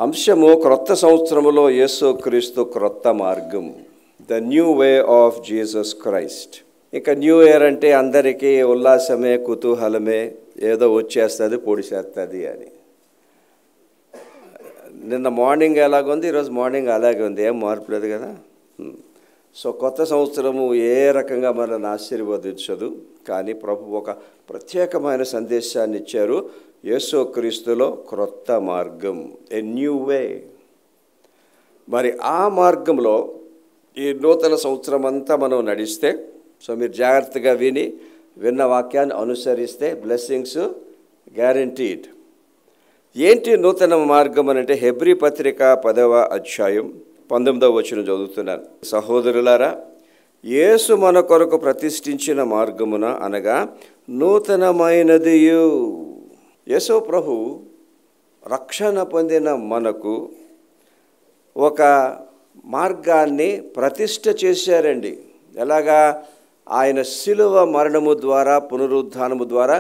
అంశము క్రొత్త సంవత్సరములో యేసుక్రీస్తు క్రొత్త మార్గం, the new way of Jesus Christ. ఇక న్యూ ఇయర్ అంటే అందరికీ ఉల్లాసమే, కుతూహలమే, ఏదో వచ్చేస్తుంది పొడిచేస్తుంది అని. నిన్న మార్నింగ్ ఎలాగుంది, ఈరోజు మార్నింగ్ అలాగే ఉంది, ఏం మార్పు లేదు కదా. సో కొత్త సంవత్సరము ఏ రకంగా మనల్ని ఆశీర్వదించదు, కానీ ప్రభు ఒక ప్రత్యేకమైన సందేశాన్ని ఇచ్చారు. యేసుక్రీస్తులో క్రొత్త మార్గం, ఏ న్యూ వే. మరి ఆ మార్గంలో ఈ నూతన సంవత్సరం అంతా మనం నడిస్తే, సో మీరు జాగ్రత్తగా విన్న వాక్యాన్ని అనుసరిస్తే బ్లెస్సింగ్స్ గ్యారంటీడ్. ఏంటి నూతన మార్గం అని అంటే, హెబ్రీ పత్రిక 10వ అధ్యాయం 19వ వచనం చదువుతున్నాను. సహోదరులారా, యేసు మన కొరకు ప్రతిష్ఠించిన మార్గమున అనగా నూతనమైనదియు. యేసు ప్రభు రక్షణ పొందిన మనకు ఒక మార్గాన్ని ప్రతిష్ఠ చేశారండి. ఎలాగా? ఆయన శిలువ మరణము ద్వారా, పునరుద్ధానము ద్వారా,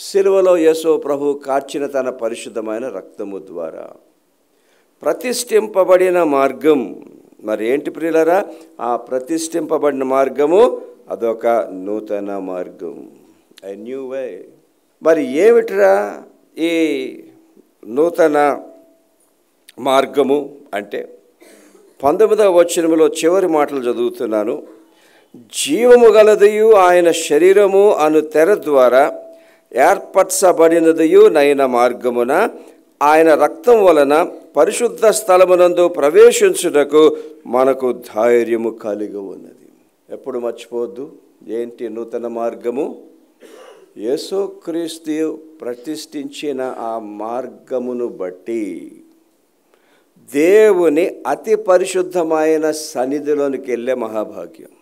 శిలువలో యేసు ప్రభు కార్చిన తన పరిశుద్ధమైన రక్తము ద్వారా ప్రతిష్ఠింపబడిన మార్గం. మరి ఏంటి ప్రియులారా? ఆ ప్రతిష్ఠింపబడిన మార్గము అదొక నూతన మార్గం, ఏ న్యూ వే. మరి ఏమిట్రా ఈ నూతన మార్గము అంటే, 19వ వచనములో చివరి మాటలు చదువుతున్నాను. జీవము గలదియు ఆయన శరీరము అను తెర ద్వారా ఏర్పరచబడినదియు నైన మార్గమున ఆయన రక్తం వలన పరిశుద్ధ స్థలమునందు ప్రవేశించుటకు మనకు ధైర్యము కలిగి ఉన్నది. ఎప్పుడు మర్చిపోవద్దు, ఏంటి నూతన మార్గము? యేసుక్రీస్తు ప్రతిష్ఠించిన ఆ మార్గమును బట్టి దేవుని అతి పరిశుద్ధమైన సన్నిధిలోనికి వెళ్ళే మహాభాగ్యం.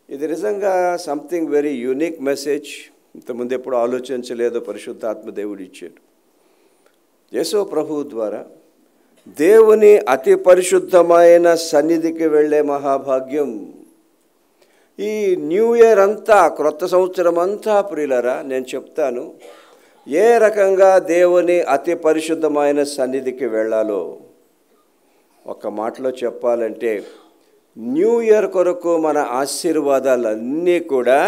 ఇది నిజంగా సంథింగ్ వెరీ యూనిక్ మెసేజ్. ఇంతకుముందు ఎప్పుడు ఆలోచించలేదు, పరిశుద్ధాత్మ దేవుడు ఇచ్చాడు. యేసు ప్రభువు ద్వారా దేవుని అతి పరిశుద్ధమైన సన్నిధికి వెళ్ళే మహాభాగ్యం. ఈ న్యూ ఇయర్ అంతా, క్రొత్త సంవత్సరం అంతా ప్రియులరా, నేను చెప్తాను ఏ రకంగా దేవుని అతి పరిశుద్ధమైన సన్నిధికి వెళ్ళాలో. ఒక మాటలో చెప్పాలంటే, న్యూ ఇయర్ కొరకు మన ఆశీర్వాదాలన్నీ కూడా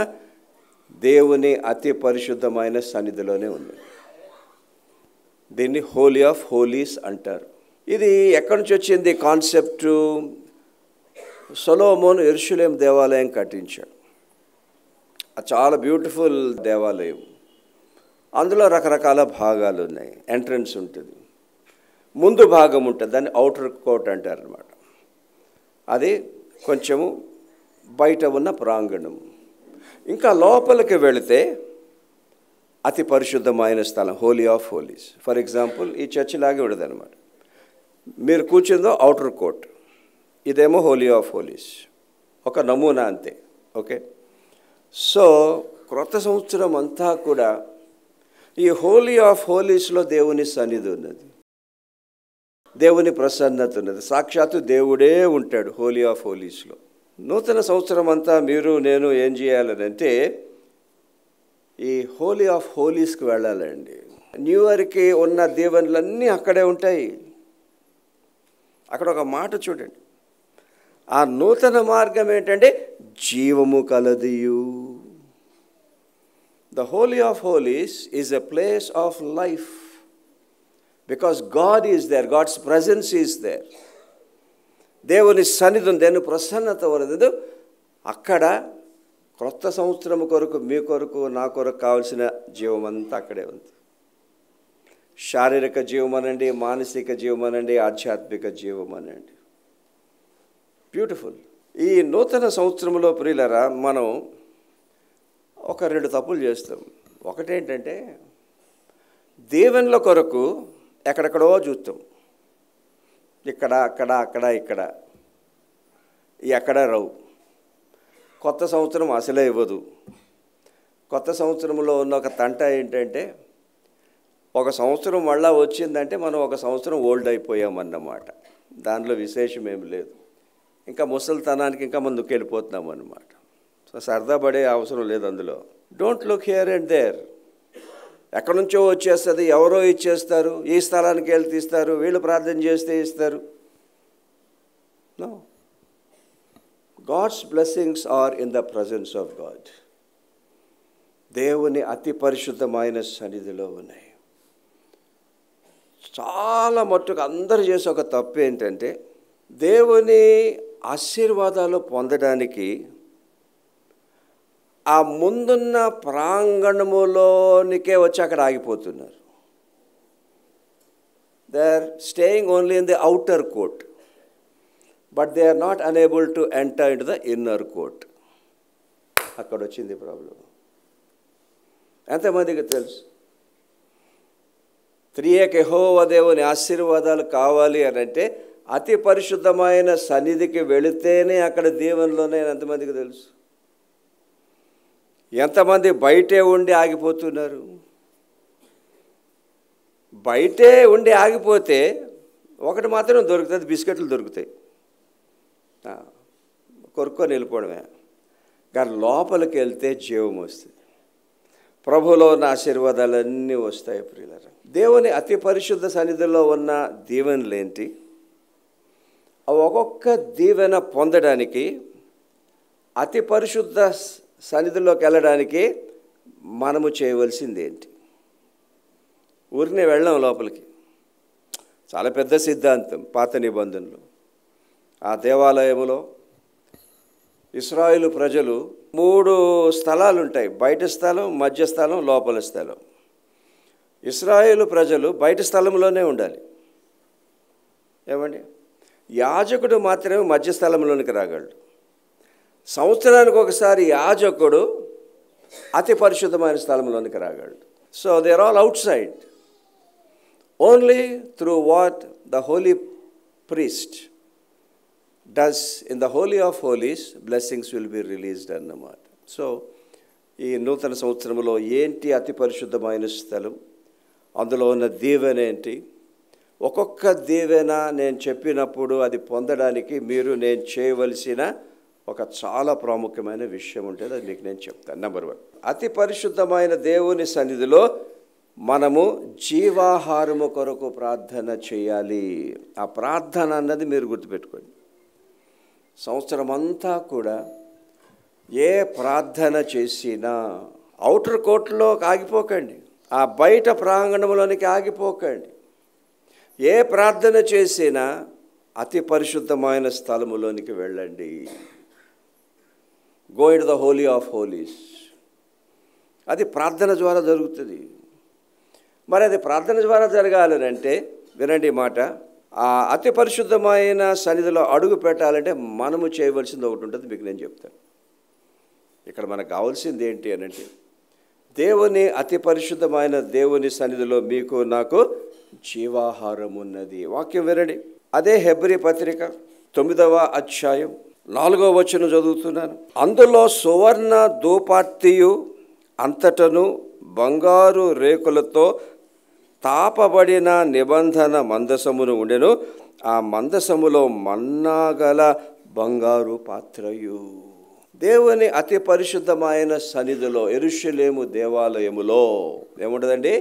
దేవుని అతి పరిశుద్ధమైన సన్నిధిలోనే ఉన్నాయి. దీన్ని హోలీ ఆఫ్ హోలీస్ అంటారు. ఇది ఎక్కడి నుంచి వచ్చింది కాన్సెప్టు? సొలొమోను యెరూషలేము దేవాలయం కట్టించాడు. అది చాలా బ్యూటిఫుల్ దేవాలయం. అందులో రకరకాల భాగాలు ఉన్నాయి. ఎంట్రన్స్ ఉంటుంది, ముందు భాగం ఉంటుంది, దాన్ని ఔటర్ కోర్ట్ అంటారు అన్నమాట. అది కొంచెము బయట ఉన్న ప్రాంగణం. ఇంకా లోపలికి వెళితే అతి పరిశుద్ధమైన స్థలం, Holi of holies. For example, ఈ చర్చి లాగే ఉండదు అనమాట. మీరు కూర్చుందో ఔటర్ కోర్ట్, ఇదేమో హోలీ ఆఫ్ హోలీస్. ఒక నమూనా అంతే. ఓకే. సో క్రొత్త సంవత్సరం అంతా కూడా ఈ హోలీ ఆఫ్ హోలీస్లో దేవుని సన్నిధి ఉన్నది, దేవుని ప్రసన్నత ఉన్నది. సాక్షాత్తు దేవుడే ఉంటాడు హోలీ ఆఫ్ హోలీస్లో. నూతన సంవత్సరం అంతా మీరు నేను ఏం చేయాలనంటే, ఈ హోలీ ఆఫ్ హోలీస్కి వెళ్ళాలండి. న్యూ ఇయర్కి ఉన్న దీవెనలన్నీ అక్కడే ఉంటాయి. అక్కడ ఒక మాట చూడండి, ఆ నూతన మార్గం ఏంటంటే జీవము కలదియు. The holy of holies is a place of life, because God is there, God's presence is there. దేవుని సన్నిధి, దేవుని ప్రసన్నత ఉన్నది. అక్కడ క్రొత్త సంవత్సరం కొరకు, మీ కొరకు, నా కొరకు కావాల్సిన జీవం అంతా అక్కడే ఉంది. శారీరక జీవం అనండి, మానసిక జీవం అనండి, ఆధ్యాత్మిక జీవం అనండి. బ్యూటిఫుల్. ఈ నూతన సంవత్సరంలో ప్రియులరా, మనం ఒక 2 తప్పులు చేస్తాం. ఒకటేంటంటే, దేవునిల కొరకు ఎక్కడెక్కడో చూస్తాం. ఇక్కడ, అక్కడ, అక్కడ, ఇక్కడ, ఎక్కడ రావు. కొత్త సంవత్సరం అసలే ఇవ్వదు. కొత్త సంవత్సరంలో ఉన్న ఒక తంట ఏంటంటే, ఒక సంవత్సరం మళ్ళా వచ్చిందంటే మనం ఒక సంవత్సరం ఓల్డ్ అయిపోయామన్నమాట. దానిలో విశేషం ఏమి లేదు. ఇంకా ముసలితనానికి ఇంకా ముందుకు వెళ్ళిపోతున్నాం అన్నమాట. సో సరదా పడే అవసరం లేదు అందులో. Don't look here and there. ఎక్కడి నుంచో వచ్చేస్తుంది, ఎవరో ఇచ్చేస్తారు, ఈ స్థలానికి వెళ్తే తీస్తారు, వీళ్ళు ప్రార్థన చేస్తే ఇస్తారు. No, God's blessings are in the presence of God. దేవుని అతి పరిశుద్ధమైన సన్నిధిలో ఉన్నాయి. చాలా మట్టుకు అందరూ చేసే ఒక తప్పు ఏంటంటే, దేవుని ఆశీర్వాదాలు పొందడానికి ఆ ముందున్న ప్రాంగణములోనికే వచ్చి అక్కడ ఆగిపోతున్నారు. They are staying only in the outer court, but they are not unable to enter in the inner court. అక్కడ వచ్చింది ప్రాబ్లం. ఎంతమందికి తెలుసు? త్రియేక యెహోవా దేవుని ఆశీర్వాదాలు కావాలి అని అంటే అతి పరిశుద్ధమైన సన్నిధికి వెళితేనే అక్కడ దీవెనలోనే. ఎంతమందికి తెలుసు? ఎంతమంది బయటే ఉండి ఆగిపోతున్నారు? బయటే ఉండి ఆగిపోతే ఒకటి మాత్రం దొరుకుతుంది, బిస్కెట్లు దొరుకుతాయి, కొరుక్కొని వెళ్ళిపోవడమే. కానీ లోపలికి వెళ్తే జీవం వస్తుంది, ప్రభువులో ఉన్న ఆశీర్వాదాలన్నీ వస్తాయి. ప్రియులారా, దేవుని అతి పరిశుద్ధ సన్నిధిలో ఉన్న దీవెనలేంటి? ఒక్కొక్క దీవెన పొందడానికి, అతి పరిశుద్ధ సన్నిధిలోకి వెళ్ళడానికి మనము చేయవలసింది ఏంటి? ఊరినే వెళ్ళాం లోపలికి. చాలా పెద్ద సిద్ధాంతం పాత నిబంధనలు. ఆ దేవాలయములో ఇశ్రాయేలు ప్రజలు 3 స్థలాలు ఉంటాయి: బయట స్థలం, మధ్య స్థలం, లోపల స్థలం. ఇశ్రాయేలు ప్రజలు బయట స్థలంలోనే ఉండాలి. ఏమండి? యాజకుడు మాత్రమే మధ్య స్థలంలోనికి రాగలడు. సంవత్సరానికి ఒకసారి యాజకుడు అతి పరిశుద్ధమైన స్థలంలోనికి రాగలడు. So they are all outside. Only through what the holy priest does in the holy of holies blessings will be released అన్నమాట. సో ఈ నూతన సంవత్సరంలో ఏంటి అతి పరిశుద్ధమైన స్థలం, అందులో ఉన్న దీవెన ఏంటి? ఒక్కొక్క దీవెన నేను చెప్పినప్పుడు అది పొందడానికి నేను చేయవలసిన ఒక చాలా ప్రాముఖ్యమైన విషయం ఉంటుంది. అది మీకు నేను చెప్తాను. నెంబర్ 1, అతి పరిశుద్ధమైన దేవుని సన్నిధిలో మనము జీవాహారము కొరకు ప్రార్థన చేయాలి. ఆ ప్రార్థన అన్నది మీరు గుర్తుపెట్టుకోండి. సంవత్సరం అంతా కూడా ఏ ప్రార్థన చేసినా అవుటర్ కోర్టులో ఆగిపోకండి, ఆ బయట ప్రాంగణంలోనికి ఆగిపోకండి. ఏ ప్రార్థన చేసినా అతి పరిశుద్ధమైన స్థలములోనికి వెళ్ళండి. Go in the holy of holies. అది ప్రార్థన ద్వారా జరుగుతుంది. మరి అది ప్రార్థన ద్వారా జరగాలని అంటే వినండి మాట, ఆ అతి పరిశుద్ధమైన సన్నిధిలో అడుగు పెట్టాలంటే మనము చేయవలసింది ఒకటి ఉంటుంది, మీకు నేను చెప్తాను. ఇక్కడ మనకు కావాల్సింది ఏంటి అని అంటే, దేవుని అతి పరిశుద్ధమైన దేవుని సన్నిధిలో మీకు నాకు జీవాహారం ఉన్నది. వాక్యం వినండి. అదే హెబ్రీ పత్రిక 9వ అధ్యాయం 4వ వచనం చదువుతున్నాను. అందులో సువర్ణ ధూపార్తియు అంతటను బంగారు రేకులతో తాపబడిన నిబంధన మందసమును ఉండెను. ఆ మందసములో మన్నాగల బంగారు పాత్రయు. దేవుని అతి పరిశుద్ధమైన సన్నిధిలో యెరూషలేము దేవాలయములో ఏముంటుందండి?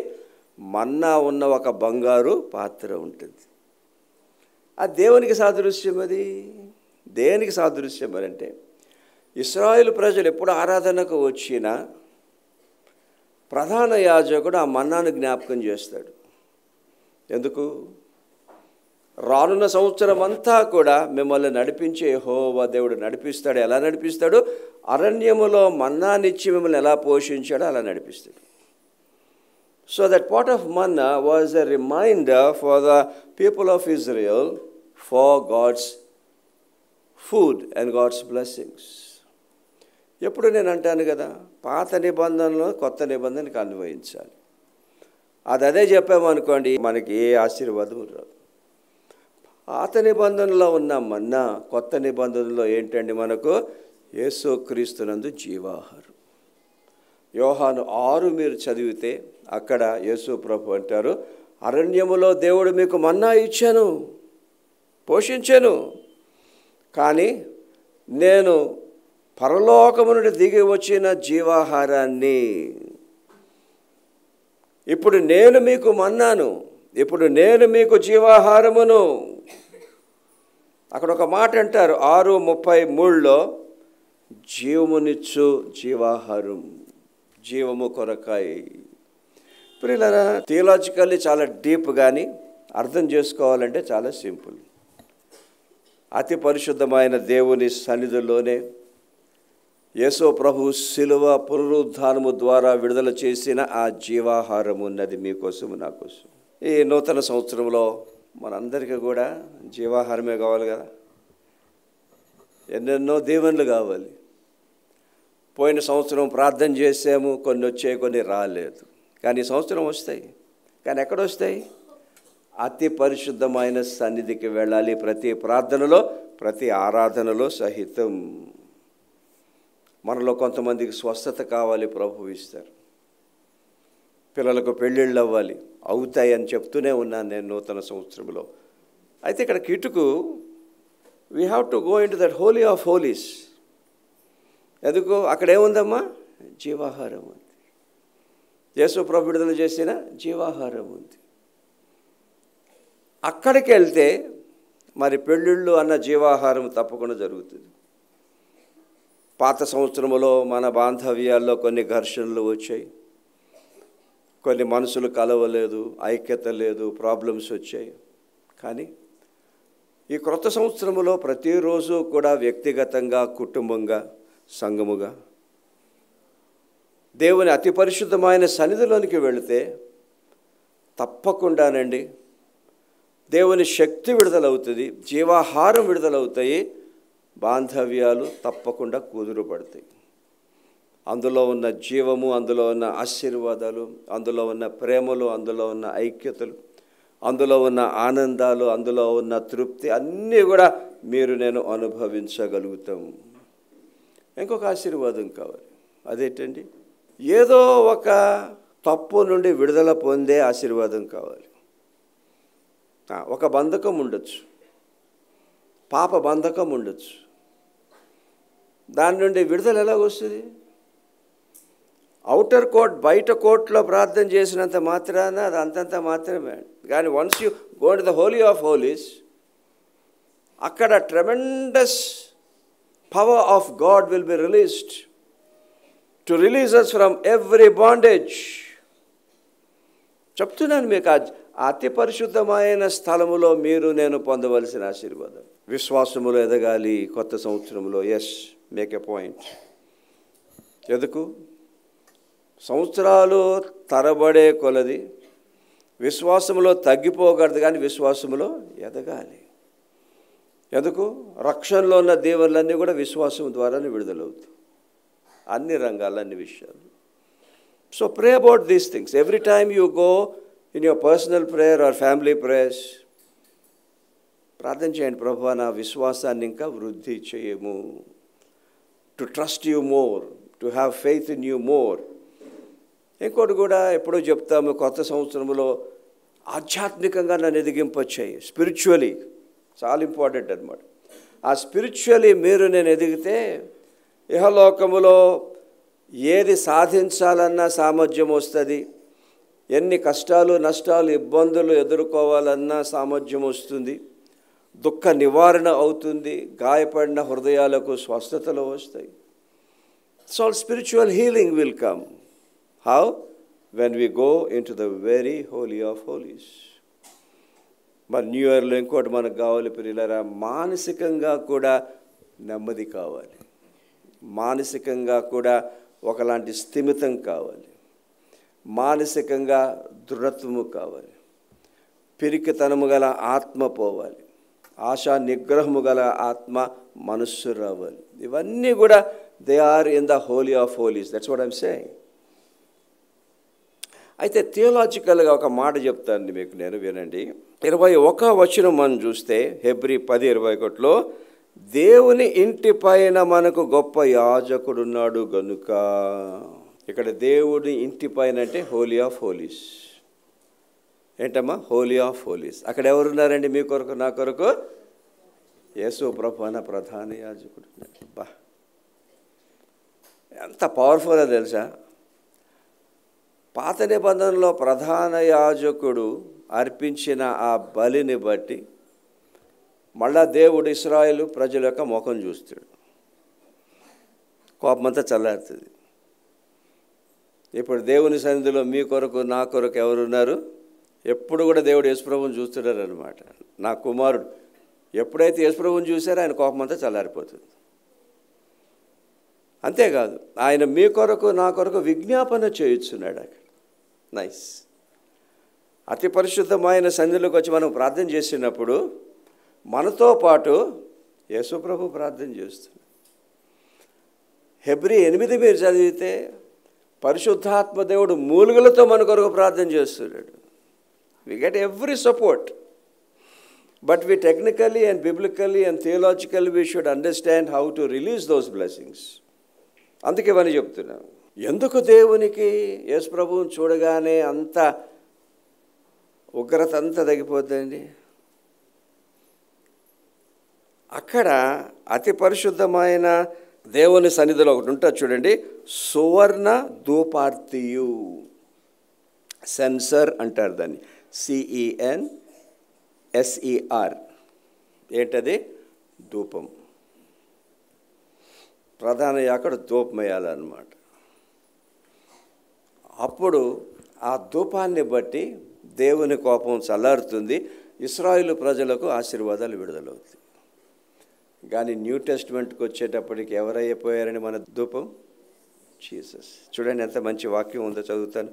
మన్నా ఉన్న ఒక బంగారు పాత్ర ఉంటుంది. ఆ దేవునికి సాదృశ్యం. అది దేనికి సాదృశ్యం అని అంటే, ఇశ్రాయేలు ప్రజలు ఎప్పుడు ఆరాధనకు వచ్చినా ప్రధాన యాజకుడు ఆ మన్నాను జ్ఞాపకం చేస్తాడు. ఎందుకు? రానున్న సంవత్సరం అంతా కూడా మిమ్మల్ని నడిపించే యెహోవా దేవుడు నడిపిస్తాడు. ఎలా నడిపిస్తాడు? అరణ్యములో మన్నానిచ్చి మిమ్మల్ని ఎలా పోషించాడో అలా నడిపిస్తాడు. So that pot of manna was a reminder for the people of Israel for God's food and God's blessings. ఎప్పుడు నేను అంటాను కదా, పాత నిబంధనలో కొత్త నిబంధనకు అన్వయించాలి. అదే చెప్పామనుకోండి, మనకి ఏ ఆశీర్వాదం రాదు. పాత నిబంధనలో ఉన్న మన్నా కొత్త నిబంధనలో ఏంటండి? మనకు యేసుక్రీస్తునందు జీవాహారం. యోహాను 6 మీరు చదివితే అక్కడ యేసు ప్రభు అంటారు, అరణ్యములో దేవుడు మీకు మన్నా ఇచ్చాను, పోషించాను, కానీ నేను పరలోకము నుండి దిగి వచ్చిన జీవాహారాన్ని ఇప్పుడు నేను మీకు మన్నాను, ఇప్పుడు నేను మీకు జీవాహారమును. అక్కడ ఒక మాట అంటారు 6:33లో, జీవమునిచ్చు జీవాహారం, జీవము కొరకాయ. ప్రియులారా, థియలాజికల్లీ చాలా డీప్, కానీ అర్థం చేసుకోవాలంటే చాలా సింపుల్. అతి పరిశుద్ధమైన దేవుని సన్నిధిలోనే యేసు ప్రభు శిలువ పునరుద్ధానము ద్వారా విడుదల చేసిన ఆ జీవాహారం ఉన్నది మీకోసం, నా కోసం. ఈ నూతన సంవత్సరంలో మనందరికీ కూడా జీవాహారమే కావాలి కదా. ఎన్నెన్నో దీవెనలు కావాలి. పోయిన సంవత్సరం ప్రార్థన చేసాము, కొన్ని వచ్చాయి, కొన్ని రాలేదు. కానీ ఈ సంవత్సరం వస్తాయి. కానీ ఎక్కడ వస్తాయి? అతి పరిశుద్ధమైన సన్నిధికి వెళ్ళాలి. ప్రతి ప్రార్థనలో, ప్రతి ఆరాధనలో సహితం. మనలో కొంతమందికి స్వస్థత కావాలి, ప్రభు ఇస్తారు. పిల్లలకు పెళ్ళిళ్ళు అవ్వాలి, అవుతాయి అని చెప్తూనే ఉన్నాను నేను నూతన సంవత్సరంలో. అయితే ఇక్కడ కిటుకు, we have to go in to that holy of holies. ఎందుకు? అక్కడ ఏముందమ్మా? జీవాహారం ఉంది. యేసు ప్రభు విడుదల చేసిన జీవాహారం ఉంది. అక్కడికి వెళ్తే మరి పెళ్ళిళ్ళు అన్న జీవాహారం తప్పకుండా జరుగుతుంది. పాత సంవత్సరంలో మన బాంధవ్యాల్లో కొన్ని ఘర్షణలు వచ్చాయి, కొన్ని మనసులు కలవలేదు, ఐక్యత లేదు, ప్రాబ్లమ్స్ వచ్చాయి. కానీ ఈ క్రొత్త సంవత్సరంలో ప్రతిరోజు కూడా వ్యక్తిగతంగా, కుటుంబంగా, సంఘముగా దేవుని అతి పరిశుద్ధమైన సన్నిధిలోనికి వెళితే తప్పకుండానండి దేవుని శక్తి విడుదలవుతుంది, జీవాహారం విడుదలవుతాయి, బాంధవ్యాలు తప్పకుండా కుదురుపడతాయి. అందులో ఉన్న జీవము, అందులో ఉన్న ఆశీర్వాదాలు, అందులో ఉన్న ప్రేమలు, అందులో ఉన్న ఐక్యతలు, అందులో ఉన్న ఆనందాలు, అందులో ఉన్న తృప్తి అన్నీ కూడా మీరు నేను అనుభవించగలుగుతాం. ఇంకొక ఆశీర్వాదం కావాలి. అదేంటండి? ఏదో ఒక తప్పు నుండి విడుదల పొందే ఆశీర్వాదం కావాలి. ఒక బంధకం ఉండొచ్చు, పాప బంధకం ఉండొచ్చు. దాని నుండి విడుదల ఎలాగొస్తుంది? అవుటర్ కోర్ట్, బయట కోర్టులో ప్రార్థన చేసినంత మాత్రాన అది అంతంత మాత్రమే. కానీ once you go to the holy of holies, అక్కడ tremendous power of God will be released to release us from every bondage. చెప్తున్నాను మీకు, అతి పరిశుద్ధమైన స్థలములో మీరు నేను పొందవలసిన ఆశీర్వాదం. విశ్వాసములో ఎదగాలి కొత్త సంవత్సరంలో. Yes, make a point. ఎందుకు? సంవత్సరాలు తరబడే కొలది విశ్వాసములో తగ్గిపోకూడదు, కానీ విశ్వాసములో ఎదగాలి. ఎందుకు? రక్షణలో ఉన్న దేవుళ్ళన్నీ కూడా విశ్వాసం ద్వారానే విడుదలవుతాయి, అన్ని రంగాలు, అన్ని విషయాలు. So pray about these things. Every time you go in your personal prayer or family prayers, ప్రార్థన చేయండి, ప్రభువా నా విశ్వాసాన్ని ఇంకా వృద్ధి చేయము. To trust you more, to have faith in you more. ఇంకోటి కూడా ఎప్పుడో చెప్తాము, కొత్త సంవత్సరంలో ఆధ్యాత్మికంగా నన్ను ఎదిగింపొచ్చాయి. స్పిరిచువలీ చాలా ఇంపార్టెంట్ అనమాట. ఆ స్పిరిచువలీ మీరు నేను ఎదిగితే ఇహలోకములో ఏది సాధించాలన్నా సామర్థ్యం వస్తుంది, ఎన్ని కష్టాలు, నష్టాలు, ఇబ్బందులు ఎదుర్కోవాలన్నా సామర్థ్యం వస్తుంది, దుఃఖ నివారణ అవుతుంది, గాయపడిన హృదయాలకు స్వస్థతలు వస్తాయి. So spiritual healing will come. How? When we go in to the very holy of holies. మరి న్యూ ఇయర్లో ఇంకోటి మనకు కావాలి ప్రియులారా, మానసికంగా కూడా నెమ్మది కావాలి, మానసికంగా కూడా ఒకలాంటి స్థిమితం కావాలి, మానసికంగా దృఢత్వము కావాలి, పిరికితనము గల ఆత్మ పోవాలి, ఆశా నిగ్రహము గల ఆత్మ మనస్సు రావాలి. ఇవన్నీ కూడా they are in the holy of holies. That's what I'm saying. అయితే థియలాజికల్గా ఒక మాట చెప్తాను మీకు నేను, వినండి. 21వ వచనం మనం చూస్తే హెబ్రీ 10:21లో, దేవుని ఇంటి పైన మనకు గొప్ప యాజకుడున్నాడు గనుక. ఇక్కడ దేవుని ఇంటి పైన అంటే హోలీ ఆఫ్ హోలీస్. ఏంటమ్మా? Holy of holies. అక్కడ ఎవరున్నారండి మీ కొరకు, నా కొరకు? యేసు ప్రభు అన్న ప్రధాన యాజకుడు. బా, ఎంత పవర్ఫుల్ తెలుసా? పాత నిబంధనలో ప్రధాన యాజకుడు అర్పించిన ఆ బలిని బట్టి మళ్ళా దేవుడు ఇశ్రాయేలు ప్రజల యొక్క ముఖం చూస్తాడు, కోపమంతా చల్లారుతుంది. ఇప్పుడు దేవుని సన్నిధిలో మీ కొరకు నా కొరకు ఎవరున్నారు? ఎప్పుడు కూడా దేవుడు యేసుప్రభువుని చూస్తున్నాడు అనమాట. నా కుమారుడు ఎప్పుడైతే యేసుప్రభువుని చూసారో ఆయన కోపమంతా చల్లారిపోతుంది. అంతేకాదు, ఆయన మీ కొరకు నా కొరకు విజ్ఞాపన చేయుచున్నాడు అక్కడ. నైస్. అతి పరిశుద్ధమైన సన్నిధిలోకి వచ్చి మనం ప్రార్థన చేసినప్పుడు మనతో పాటు యేసుప్రభు ప్రార్థన చేస్తున్నాడు. హెబ్రీ 8 మీరు చదివితే పరిశుద్ధాత్మ దేవుడు మూలుగులతో మన కొరకు ప్రార్థన చేస్తున్నాడు. We get every support. But we technically and biblically and theologically we should understand how to release those blessings. అందుకే ఇవన్నీ చెప్తున్నాను. ఎందుకు దేవునికి యేసు ప్రభువుని చూడగానే అంత ఉగ్రత అంతా తగ్గిపోతుందండి? అక్కడ అతి పరిశుద్ధమైన దేవుని సన్నిధిలో ఒకటి ఉంటుంది చూడండి, సువర్ణ ధూపార్తియు. సెన్సర్ అంటారు దాన్ని, CENSER. ఏంటది? ధూపం. ప్రధాన యాజకుడు ధూపం వేయాలన్నమాట. అప్పుడు ఆ ధూపాన్ని బట్టి దేవుని కోపం చల్లారుతుంది, ఇశ్రాయేలు ప్రజలకు ఆశీర్వాదాలు విడుదలవుతాయి. కానీ న్యూ టెస్ట్మెంట్కి వచ్చేటప్పటికి ఎవరైపోయారని మన ధూపం? జీసస్. చూడండి ఎంత మంచి వాక్యం ఉందో, చదువుతాను.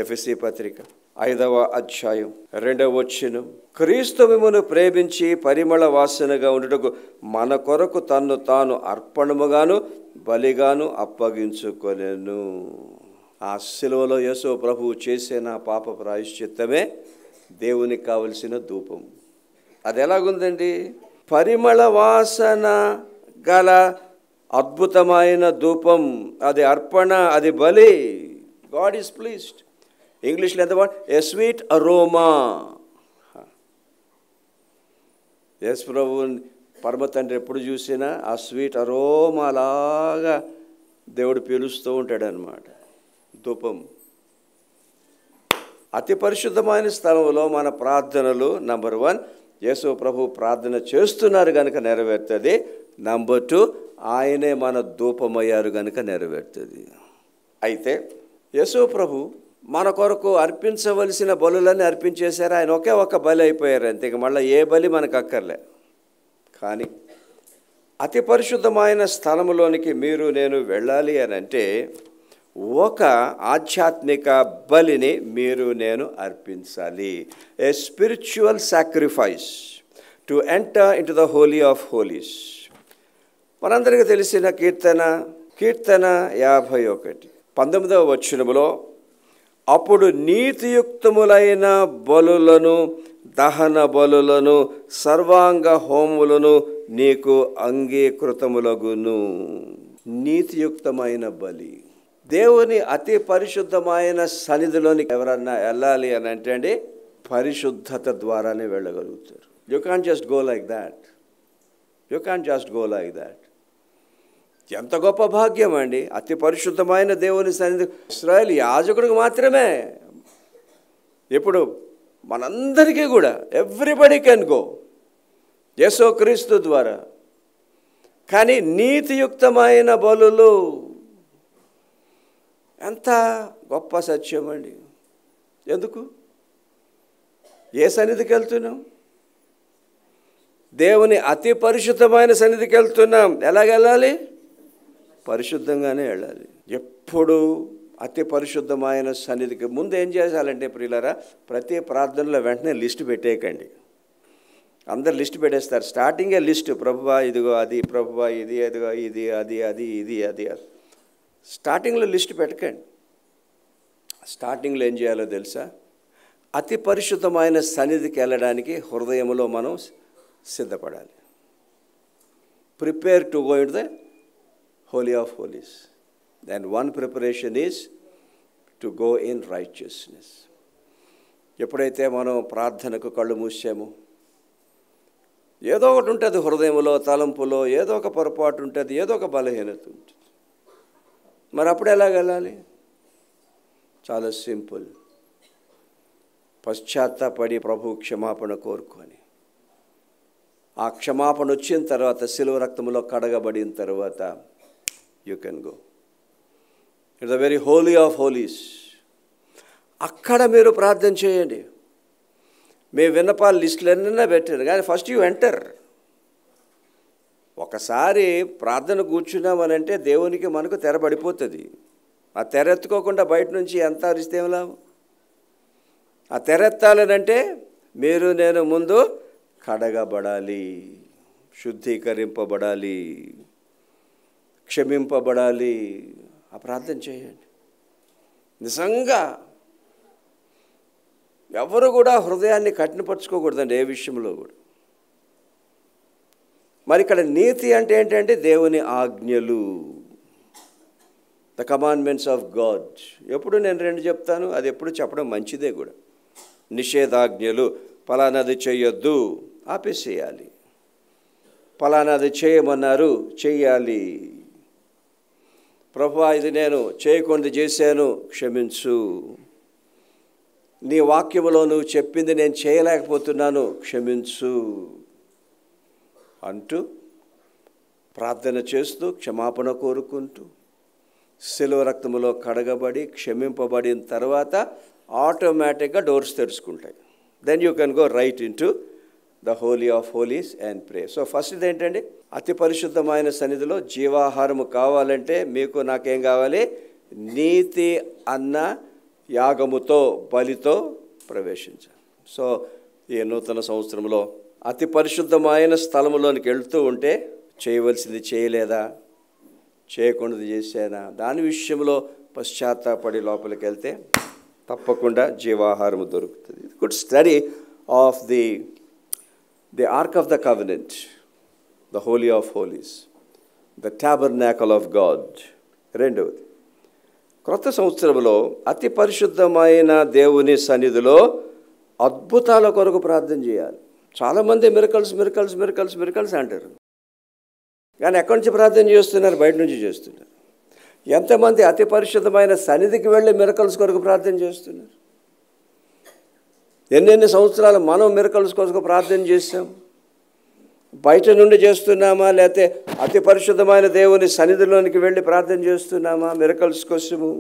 ఎఫెసీ పత్రిక 5వ అధ్యాయం 2వ వచనం. క్రీస్తు మిమ్మును ప్రేమించి పరిమళ వాసనగా ఉండుటకు మన కొరకు తన్ను తాను అర్పణముగాను బలిగాను అప్పగించుకొనెను. ఆ శిలువలో యేసు ప్రభువు చేసిన పాప ప్రాయశ్చిత్తమే దేవునికి కావలసిన ధూపం. అది ఎలాగుందండి? పరిమళ వాసన గల అద్భుతమైన ధూపం. అది అర్పణ, అది బలి. God is pleased. ఇంగ్లీష్లో ఎంత బాగా, ఏ స్వీట్ అరోమా. యేసు ప్రభువుని పరమ తండ్రి ఎప్పుడు చూసినా ఆ స్వీట్ అరోమా అలాగా దేవుడు పీలుస్తూ ఉంటాడనమాట. ధూపం. అతి పరిశుద్ధమైన స్థలంలో మన ప్రార్థనలు నంబర్ 1 యేసు ప్రభు ప్రార్థన చేస్తున్నారు కనుక నెరవేరుతుంది. నంబర్ 2 ఆయనే మన ధూపమయ్యారు కనుక నెరవేరుతుంది. అయితే యేసు ప్రభు మన కొరకు అర్పించవలసిన బలులన్నీ అర్పించేశారు. ఆయన ఒకే ఒక్క బలి అయిపోయారు అంతే. ఇక మళ్ళీ ఏ బలి మనకు అక్కర్లే. కానీ అతి పరిశుద్ధమైన స్థలములోనికి మీరు నేను వెళ్ళాలి అని అంటే ఒక ఆధ్యాత్మిక బలిని మీరు నేను అర్పించాలి. ఏ spiritual sacrifice to enter into the holy of holies. మనందరికీ తెలిసిన కీర్తన 51 19వ వచనములో, అప్పుడు నీతియుక్తములైన బలులను దహన బలులను సర్వాంగ హోములను నీకు అంగీకృతములగును. నీతియుక్తమైన బలి. దేవుని అతి పరిశుద్ధమైన సన్నిధిలోని ఎవరన్నా వెళ్ళాలి అని అంటే అండి, పరిశుద్ధత ద్వారానే వెళ్ళగలుగుతారు. You can't just go like that. You can't just go like that. ఎంత గొప్ప భాగ్యం అండి! అతి పరిశుద్ధమైన దేవుని సన్నిధి ఇశ్రాయేలు యాజకుడికి మాత్రమే. ఇప్పుడు మనందరికీ కూడా ఎవ్రీబడి కెన్ గో యేసుక్రీస్తు ద్వారా. కానీ నీతియుక్తమైన బలులు ఎంత గొప్ప సత్యం అండి! ఎందుకు? ఏ సన్నిధికి వెళ్తున్నాం? దేవుని అతి పరిశుద్ధమైన సన్నిధికి వెళ్తున్నాం. ఎలాగెళ్ళాలి? పరిశుద్ధంగానే వెళ్ళాలి. ఎప్పుడు అతి పరిశుద్ధమైన సన్నిధికి ముందు ఏం చేయాలంటే ప్రియులారా, ప్రతి ప్రార్థనలో వెంటనే లిస్ట్ పెట్టేయకండి. అందరు లిస్ట్ పెట్టేస్తారు. స్టార్టింగే లిస్ట్, ప్రభువా ఇదిగో అది, ప్రభువా ఇది, అదిగో ఇది, అది అది ఇది అది. స్టార్టింగ్లో లిస్ట్ పెట్టకండి. స్టార్టింగ్లో ఏం చేయాలో తెలుసా? అతి పరిశుద్ధమైన సన్నిధికి వెళ్ళడానికి హృదయంలో మనం సిద్ధపడాలి. Prepare to go in the holy of holies. And one preparation is to go in righteousness. ఎప్పుడైతే మనం ప్రార్థనకు కళ్ళు మూసామో ఏదో ఒకటి ఉంటుంది హృదయంలో, తలంపులో ఏదో ఒక పొరపాటు ఉంటుంది, ఏదో ఒక బలహీనత ఉంటుంది. మరి అప్పుడు ఎలాగెళ్ళాలి? చాలా సింపుల్. పశ్చాత్తాపడి ప్రభు క్షమాపణ కోరుకొని, ఆ క్షమాపణ వచ్చిన తర్వాత శిలువ రక్తంలో కడగబడిన తర్వాత you can go. It's the very holy of holies. అక్కడ మీరు ప్రార్థన చేయండి. మీ విన్నపాలు లిస్టులు ఎన్నైనా పెట్టారు, కానీ ఫస్ట్ యూ ఎంటర్. ఒకసారి ప్రార్థన కూర్చున్నామనంటే దేవునికి మనకు తెరబడిపోతుంది. ఆ తెరెత్తుకోకుండా బయట నుంచి ఎంత అరిస్తే ఏం లాభం? ఆ తెరెత్తాలనంటే మీరు నేను ముందు కడగబడాలి, శుద్ధీకరింపబడాలి, క్షమింపబడాలి. ఆ ప్రార్థన చేయండి. నిజంగా ఎవరు కూడా హృదయాన్ని కఠినపరచుకోకూడదండి ఏ విషయంలో కూడా. మరి ఇక్కడ నీతి అంటే ఏంటంటే దేవుని ఆజ్ఞలు, ద కమాండ్మెంట్స్ ఆఫ్ గాడ్. ఎప్పుడు నేను 2 చెప్తాను, అది ఎప్పుడు చెప్పడం మంచిదే కూడా. నిషేధాజ్ఞలు, ఫలానాది చేయొద్దు, ఆపేసేయాలి. ఫలానాది చేయమన్నారు, చెయ్యాలి. ప్రభువా ఇది నేను చేయకుండా చేశాను, క్షమించు. నీ వాక్యములో నువ్వు చెప్పింది నేను చేయలేకపోతున్నాను, క్షమించు అంటూ ప్రార్థన చేస్తూ క్షమాపణ కోరుకుంటూ శిలువ రక్తములో కడగబడి క్షమింపబడిన తర్వాత ఆటోమేటిక్గా డోర్స్ తెరుచుకుంటాయి. Then you can go right in to the holy of holies and pray. So first ఇదేంటండి, అతి పరిశుద్ధమైన సన్నిధిలో జీవాహారము కావాలంటే మీకు నాకేం కావాలి? నీతి అన్న యాగముతో, బలితో ప్రవేశించాలి. సో ఈ నూతన సంవత్సరంలో అతి పరిశుద్ధమైన స్థలములోనికి వెళ్తూ ఉంటే చేయవలసింది చేయలేదా, చేయకూడదు చేశానా, దాని విషయంలో పశ్చాత్తాపడి లోపలికి వెళ్తే తప్పకుండా జీవాహారము దొరుకుతుంది. Good study of the ark of the covenant, the holy of holies, the tabernacle of God. రెండవది, క్రొత్త సంవత్సరంలో అతి పరిశుద్ధమైన దేవుని సన్నిధిలో అద్భుతాల కొరకు ప్రార్థన చేయాలి. చాలామంది మిరకల్స్ మిరకల్స్ మిరకల్స్ మిరకల్స్ అంటారు, కానీ ఎక్కడి నుంచి ప్రార్థన చేస్తున్నారు? బయట నుంచి చేస్తున్నారు. ఎంతమంది అతి పరిశుద్ధమైన సన్నిధికి వెళ్ళి మిరకల్స్ కొరకు ప్రార్థన చేస్తున్నారు? ఎన్నెన్ని సంవత్సరాలు మనం మిరకల్స్ కొరకు ప్రార్థన చేస్తాం? బయట నుండి చేస్తున్నామా, లేకపోతే అతి పరిశుద్ధమైన దేవుని సన్నిధిలోనికి వెళ్ళి ప్రార్థన చేస్తున్నామా మిరకల్స్ కోసము?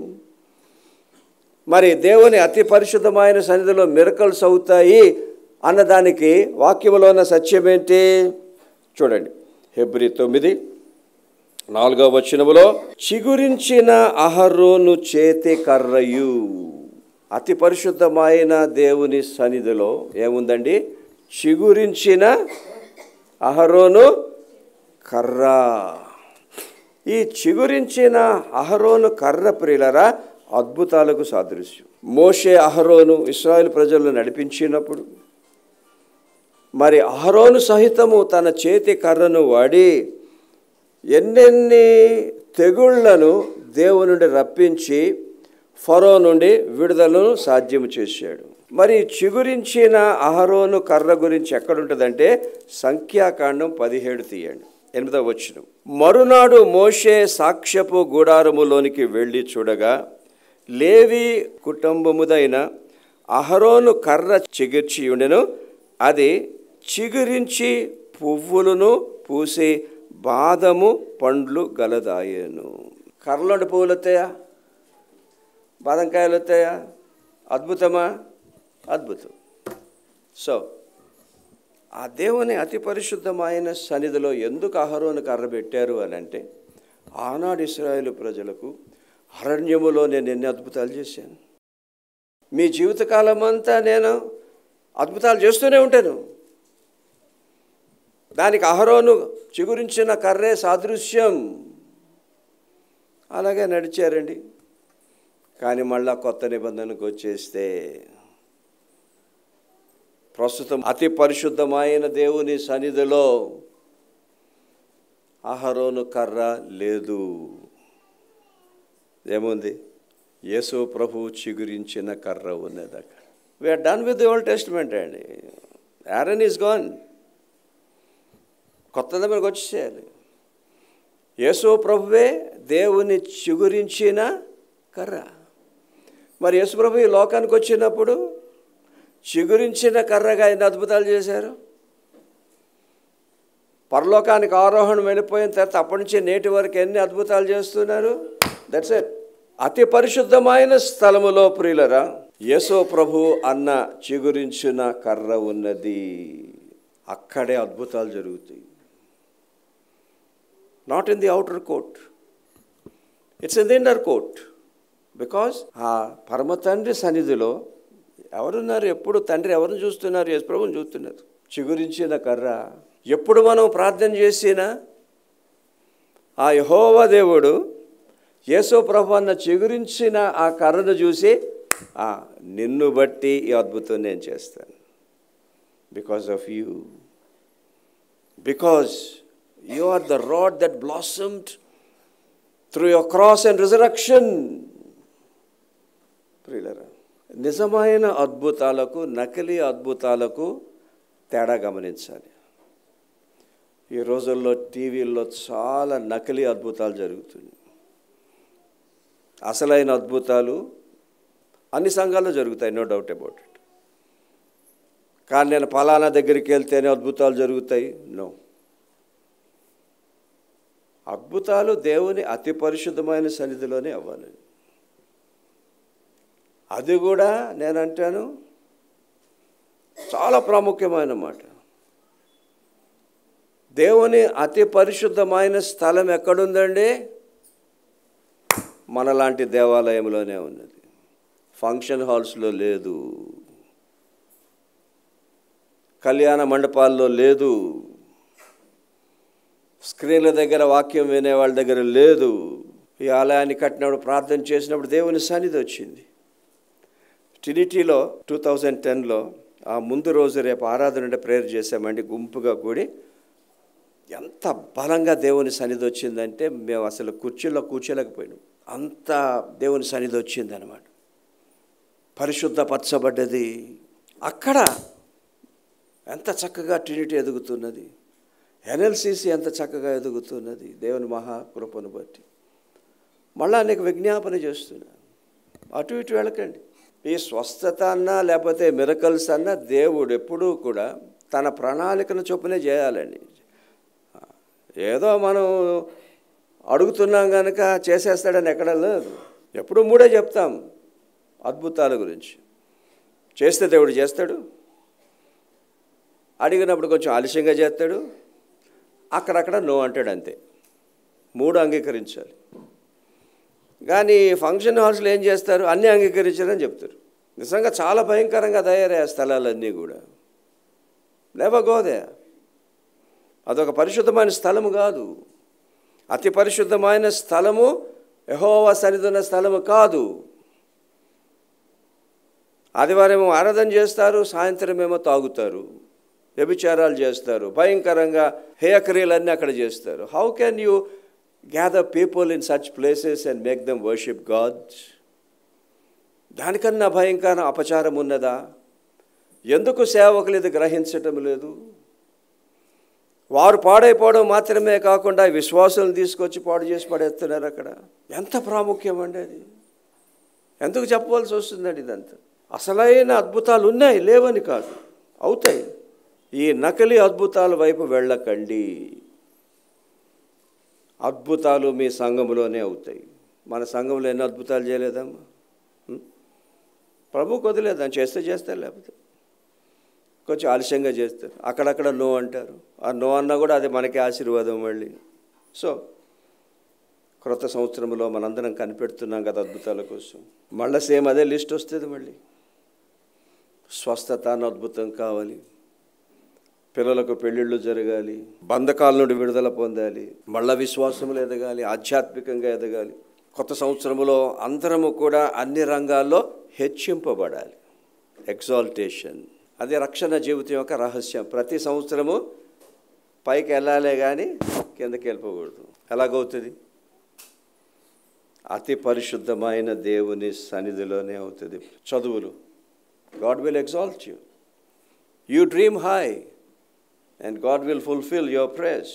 మరి దేవుని అతి పరిశుద్ధమైన సన్నిధిలో మిరకల్స్ అవుతాయి అన్నదానికి వాక్యములో ఉన్న సత్యం ఏంటి? చూడండి, హెబ్రీ 9:4 చిగురించిన అహరోను చేతి కర్రయు. అతి పరిశుద్ధమైన దేవుని సన్నిధిలో ఏముందండి? చిగురించిన అహరోను కర్ర. ఈ చిగురించిన అహరోను కర్ర ప్రియులరా అద్భుతాలకు సాదృశ్యం. మోషే అహరోను ఇశ్రాయేలు ప్రజలను నడిపించినప్పుడు మరి అహరోను సహితము తన చేతి కర్రను వాడి ఎన్నెన్ని తెగుళ్లను దేవుని నుండి రప్పించి ఫరో నుండి విడుదలను సాధ్యము చేశాడు. మరి చిగురించిన అహరోను కర్ర గురించి ఎక్కడుంటుందంటే సంఖ్యాకాండం 17 తీయండి, 8వ వచనం. మరునాడు మోషే సాక్ష్యపు గుడారములోనికి వెళ్ళి చూడగా లేవి కుటుంబముదైన అహరోను కర్ర చిగిర్చి ఉండెను. అది చిగురించి పువ్వులను పూసి బాదము పండ్లు గలదాయను. కర్రలోండి పువ్వులు వస్తాయా? బాదంకాయలు వస్తాయా? అద్భుతమా? అద్భుతం. సో ఆ దేవుని అతి పరిశుద్ధమైన సన్నిధిలో ఎందుకు అహరోను కర్ర పెట్టారు అని అంటే, ఆనాడు ఇశ్రాయేలు ప్రజలకు అరణ్యములో నేను ఎన్ని అద్భుతాలు చేశాను. మీ జీవితకాలం అంతా నేను అద్భుతాలు చేస్తూనే ఉంటాను. దానికి అహరోను చిగురించిన కర్రే సాదృశ్యం. అలాగే నడిచారండి. కానీ మళ్ళా కొత్త నిబంధనకు వచ్చేస్తే ప్రస్తుతం అతి పరిశుద్ధమైన దేవుని సన్నిధిలో అహరోను కర్ర లేదు. ఏముంది? యేసు ప్రభు చిగురించిన కర్ర ఉన్నది అక్కడ. We are done with the Old Testament అండి. Aaron is gone. కొత్తది మనకు వచ్చేయాలి. యేసు ప్రభువే దేవుని చిగురించిన కర్ర. మరి యేసుప్రభు ఈ లోకానికి వచ్చినప్పుడు చిగురించిన కర్రగా ఎన్ని అద్భుతాలు చేశారు. పరలోకానికి ఆరోహణం వెళ్ళిపోయిన తర్వాత అప్పటి నుంచి నేటి వరకు ఎన్ని అద్భుతాలు చేస్తున్నారు. That's it. అతి పరిశుద్ధమైన స్థలములో ప్రియులరా యేసు ప్రభు అన్న చిగురించిన కర్ర ఉన్నది. అక్కడే అద్భుతాలు జరుగుతాయి. Not in the outer court, it's in the inner court. Because ఆ పరమ తండ్రి సన్నిధిలో ఎవరున్నారు? ఎప్పుడు తండ్రి ఎవరిని చూస్తున్నారు? యేసు ప్రభువుని చూస్తున్నారు. చిగురించిన కర్ర. ఎప్పుడు మనం ప్రార్థన చేసినా ఆ యెహోవా దేవుడు యేసు ప్రభు అన్న చిగురించిన ఆ కర్రను చూసి నిన్ను బట్టి ఈ అద్భుతం నేను చేస్తాను. Because of you, because you are the rod that blossomed through your cross and resurrection. ప్రియులారా, నిజమైన అద్భుతాలకు నకిలీ అద్భుతాలకు తేడా గమనించాలి. ఈ రోజుల్లో టీవీల్లో చాలా నకిలీ అద్భుతాలు జరుగుతున్నాయి. అసలైన అద్భుతాలు అన్ని సంఘాల్లో జరుగుతాయి, నో డౌట్ అబౌట్ ఇట్. కానీ నేను పలానా దగ్గరికి వెళ్తేనే అద్భుతాలు జరుగుతాయి, నో. అద్భుతాలు దేవుని అతి పరిశుద్ధమైన సన్నిధిలోనే అవ్వాలి. అది కూడా నేనంటాను చాలా ప్రాముఖ్యమైన మాట. దేవుని అతి పరిశుద్ధమైన స్థలం ఎక్కడుందండి? మనలాంటి దేవాలయంలోనే ఉన్నది. ఫంక్షన్ హాల్స్లో లేదు, కళ్యాణ మండపాల్లో లేదు, స్క్రీన్ల దగ్గర వాక్యం వినేవాళ్ళ దగ్గర లేదు. ఈ ఆలయాన్ని కట్టినప్పుడు ప్రార్థన చేసినప్పుడు దేవుని సన్నిధి వచ్చింది. ట్రినిటీలో 2010లో ఆ ముందు రోజు రేపు ఆరాధన అంటే ప్రేయర్ చేసామండి. గుంపుగా కూడి ఎంత బలంగా దేవుని సన్నిధి వచ్చిందంటే మేము అసలు కుర్చీలో కూర్చోలేకపోయినాం. అంత దేవుని సన్నిధి వచ్చిందనమాట. పరిశుద్ధపరచబడ్డది. అక్కడ ఎంత చక్కగా ట్రినిటీ ఎదుగుతున్నది, ఎన్ఎల్సిసి ఎంత చక్కగా ఎదుగుతున్నది దేవుని మహాకృపను బట్టి. మళ్ళా నీకు విజ్ఞాపన చేస్తున్నా, అటు ఇటు వెళ్ళకండి. ఈ స్వస్థత అన్నా లేకపోతే మిరకల్స్ అన్నా దేవుడు ఎప్పుడూ కూడా తన ప్రణాళికను చొప్పునే చేయాలండి. ఏదో మనం అడుగుతున్నాం కనుక చేసేస్తాడని ఎక్కడ లేదు. ఎప్పుడు మూడే చెప్తాం అద్భుతాల గురించి. చేస్తే దేవుడు చేస్తాడు, అడిగినప్పుడు కొంచెం ఆలస్యంగా చేస్తాడు, అక్కడక్కడ నో అంటాడు, అంతే. మూడు అంగీకరించాలి. కానీ ఫంక్షన్ హాల్స్లో ఏం చేస్తారు? అన్నీ అంగీకరించారని చెప్తారు. నిజంగా చాలా భయంకరంగా తయారయ్యే స్థలాలన్నీ కూడా. Never go there. అదొక పరిశుద్ధమైన స్థలము కాదు. అతి పరిశుద్ధమైన స్థలము యెహోవా సన్నిధి ఉన్న స్థలము కాదు. ఆదివారం ఆరాధన చేస్తారు, సాయంత్రం ఏమో తాగుతారు, వ్యభిచారాలు చేస్తారు, భయంకరంగా హేయక్రియలన్నీ అక్కడ చేస్తారు. How can you gather people in such places and make them worship God? దానికన్నా భయంకర అపచారం ఉన్నదా? ఎందుకు సేవకులు ఇది గ్రహించటం లేదు? వారు పాడైపోవడం మాత్రమే కాకుండా విశ్వాసులను తీసుకొచ్చి పాడు చేసి పడేస్తున్నారు అక్కడ. ఎంత ప్రాముఖ్యం అండి అది! ఎందుకు చెప్పవలసి వస్తుందండి ఇదంతా? అసలైన అద్భుతాలు ఉన్నాయి, లేవని కాదు, అవుతాయి. ఈ నకిలీ అద్భుతాల వైపు వెళ్ళకండి. అద్భుతాలు మీ సంఘంలోనే అవుతాయి. మన సంఘంలో ఎన్ని అద్భుతాలు చేయలేదమ్మా? ప్రభు వదిలేదని చేస్తే చేస్తారు, లేకపోతే కొంచెం ఆలస్యంగా చేస్తారు, అక్కడక్కడ నో అంటారు. ఆ నో అన్నా కూడా అది మనకి ఆశీర్వాదం మళ్ళీ. సో క్రొత్త సంవత్సరంలో మనందరం కనిపెడుతున్నాం కదా అద్భుతాల కోసం. మళ్ళీ సేమ్ అదే లిస్ట్ వస్తుంది. మళ్ళీ స్వస్థత అన్న అద్భుతం కావాలి, పిల్లలకు పెళ్ళిళ్ళు జరగాలి, బంధకాల నుండి విడుదల పొందాలి, మళ్ళా విశ్వాసములు ఎదగాలి, ఆధ్యాత్మికంగా ఎదగాలి. కొత్త సంవత్సరంలో అందరము కూడా అన్ని రంగాల్లో హెచ్చింపబడాలి. ఎగ్జాల్టేషన్, అది రక్షణ జీవితం యొక్క రహస్యం. ప్రతి సంవత్సరము పైకి వెళ్ళాలే కానీ కిందకి వెళ్ళిపోకూడదు. ఎలాగవుతుంది? అతి పరిశుద్ధమైన దేవుని సన్నిధిలోనే అవుతుంది. చదువులు, God will exalt you. You dream high and God will fulfill your prayers.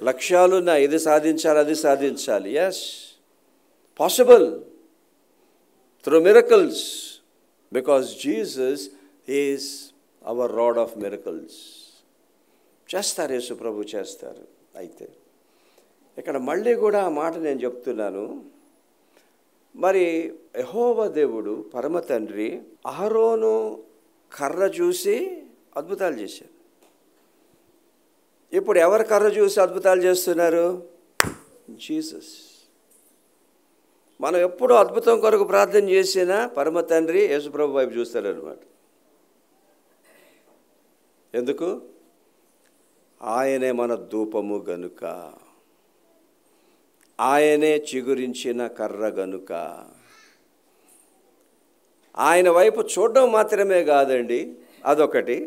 లక్ష్యాలున్నా, ఇది సాధించాలి, అది సాధించాలి. Yes, possible. through miracles, because Jesus is our Lord of miracles. చేస్తారు, యేసు ప్రభు చేస్తారు. అయితే ఇక్కడ మళ్ళీ కూడా ఆ మాట నేను చెప్తున్నాను. మరి యెహోవా దేవుడు పరమ తండ్రి అహరోను కర్ర చూసి అద్భుతాలు చేశారు. ఇప్పుడు ఎవరు కర్ర చూసి అద్భుతాలు చేస్తున్నారు? జీసస్. మనం ఎప్పుడు అద్భుతం కొరకు ప్రార్థన చేసినా పరమ తండ్రి యేసుప్రభు వైపు చూస్తారనమాట. ఎందుకు? ఆయనే మన ధూపము గనుక, ఆయనే చిగురించిన కర్ర గనుక. ఆయన వైపు చూడడం మాత్రమే కాదండి, అదొకటి.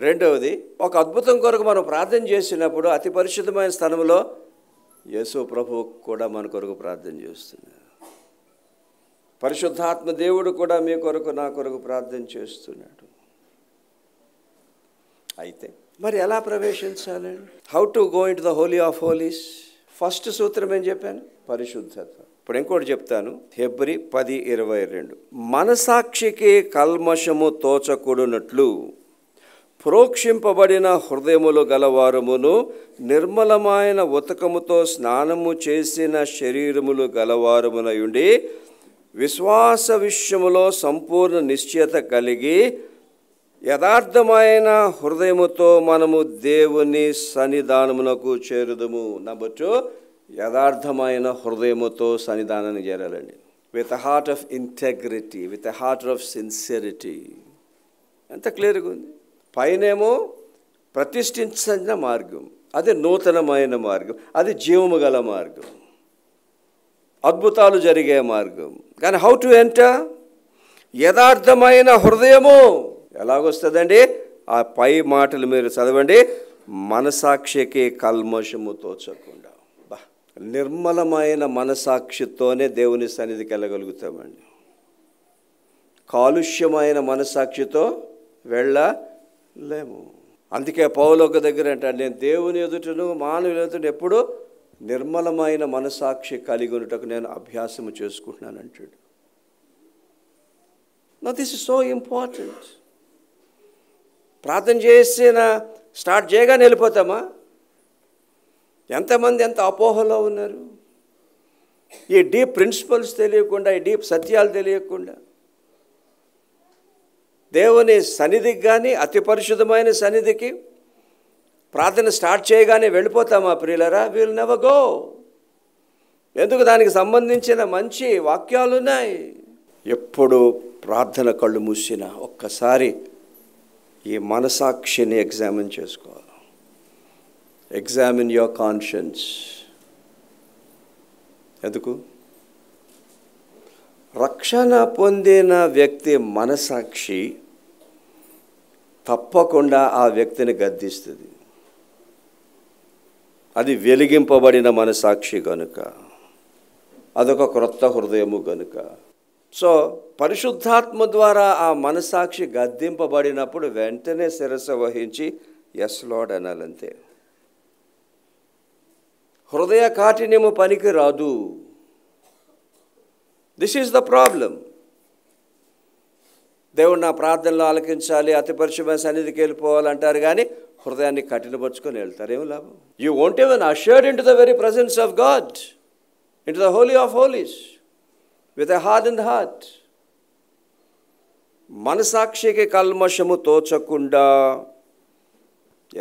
రెండవది, ఒక అద్భుతం కొరకు మనం ప్రార్థన చేసినప్పుడు అతి పరిశుద్ధమైన స్థలంలో యేసు ప్రభు కూడా మన కొరకు ప్రార్థన చేస్తున్నారు. పరిశుద్ధాత్మ దేవుడు కూడా మీ కొరకు నా కొరకు ప్రార్థన చేస్తున్నాడు. అయితే మరి ఎలా ప్రవేశించాలండి? How to go in to the holy of holies? First సూత్రం ఏం చెప్పాను? పరిశుద్ధత. ఇప్పుడు ఇంకోటి చెప్తాను. హెబ్రీ 10:22. మనసాక్షికి కల్మషము తోచకూడనట్లు ప్రోక్షింపబడిన హృదయములు గలవారమును నిర్మలమైన ఉతకముతో స్నానము చేసిన శరీరములు గలవారమునయుండి విశ్వాస విషయములో సంపూర్ణ నిశ్చయత కలిగి యథార్థమైన హృదయముతో మనము దేవుని సన్నిధానమునకు చేరుదుము. నెంబర్ 2, యథార్థమైన హృదయముతో సన్నిధానానికి చేరాలండి. With a heart of integrity, with a heart of sincerity. ఎంత క్లియర్గా ఉంది. పైనేమో ప్రతిష్ఠించిన మార్గం, అది నూతనమైన మార్గం, అది జీవము గల మార్గం, అద్భుతాలు జరిగే మార్గం. కానీ హౌ టు ఎంటర్? యథార్థమైన హృదయము ఎలాగొస్తుందండి? ఆ పై మాటలు మీరు చదవండి. మనసాక్షికి కల్మషము తోచకుండా. నిర్మలమైన మనసాక్షితోనే దేవుని సన్నిధికి వెళ్ళగలుగుతామండి. కాలుష్యమైన మనసాక్షితో వెళ్ళలేము. అందుకే పౌలు ఒక దగ్గర అంటాడు, నేను దేవుని ఎదుటను మానవుల ఎదుట ఎప్పుడు నిర్మలమైన మనసాక్షి కలిగి ఉన్నటకు నేను అభ్యాసము చేసుకుంటున్నాను అంటాడు. Now this is so important. ప్రార్థన చేసిన స్టార్ట్ చేయగానే వెళ్ళిపోతామా? ఎంతమంది ఎంత అపోహలో ఉన్నారు. ఈ డీప్ ప్రిన్సిపల్స్ తెలియకుండా, ఈ డీప్ సత్యాలు తెలియకుండా దేవుని సన్నిధికి కానీ అతి పరిశుద్ధమైన సన్నిధికి ప్రార్థన స్టార్ట్ చేయగానే వెళ్ళిపోతామా ప్రియులరా? Will never go. ఎందుకు? దానికి సంబంధించిన మంచి వాక్యాలు ఉన్నాయి. ఎప్పుడు ప్రార్థన కళ్ళు మూసినా ఒక్కసారి ఈ మనసాక్షిని ఎగ్జామిన్ చేసుకోవాలి. Examine your conscience. ఎందుకు? రక్షణ పొందిన వ్యక్తి మనసాక్షి తప్పకుండా ఆ వ్యక్తిని గద్దిస్తుంది. అది వెలిగింపబడిన మనసాక్షి కనుక, అదొక క్రొత్త హృదయము కనుక. సో పరిశుద్ధాత్మ ద్వారా ఆ మనసాక్షి గద్దింపబడినప్పుడు వెంటనే శిరస్సు వహించి ఎస్ లార్డ్ అనాలంతే. హృదయ కాఠిన్యము పనికి రాదు. This is the problem. దేవుడు నా ప్రార్థనలు ఆలకించాలి, అతి పరిశుభ్రమైన సన్నిధికి వెళ్ళిపోవాలంటారు, కానీ హృదయాన్ని కఠినపరుచుకొని వెళ్తారు. ఏం లాభం? You won't even assured in to the very presence of God, in to the holy of holies with a hardened heart. మనసాక్షికి కల్మషము తోచకుండా,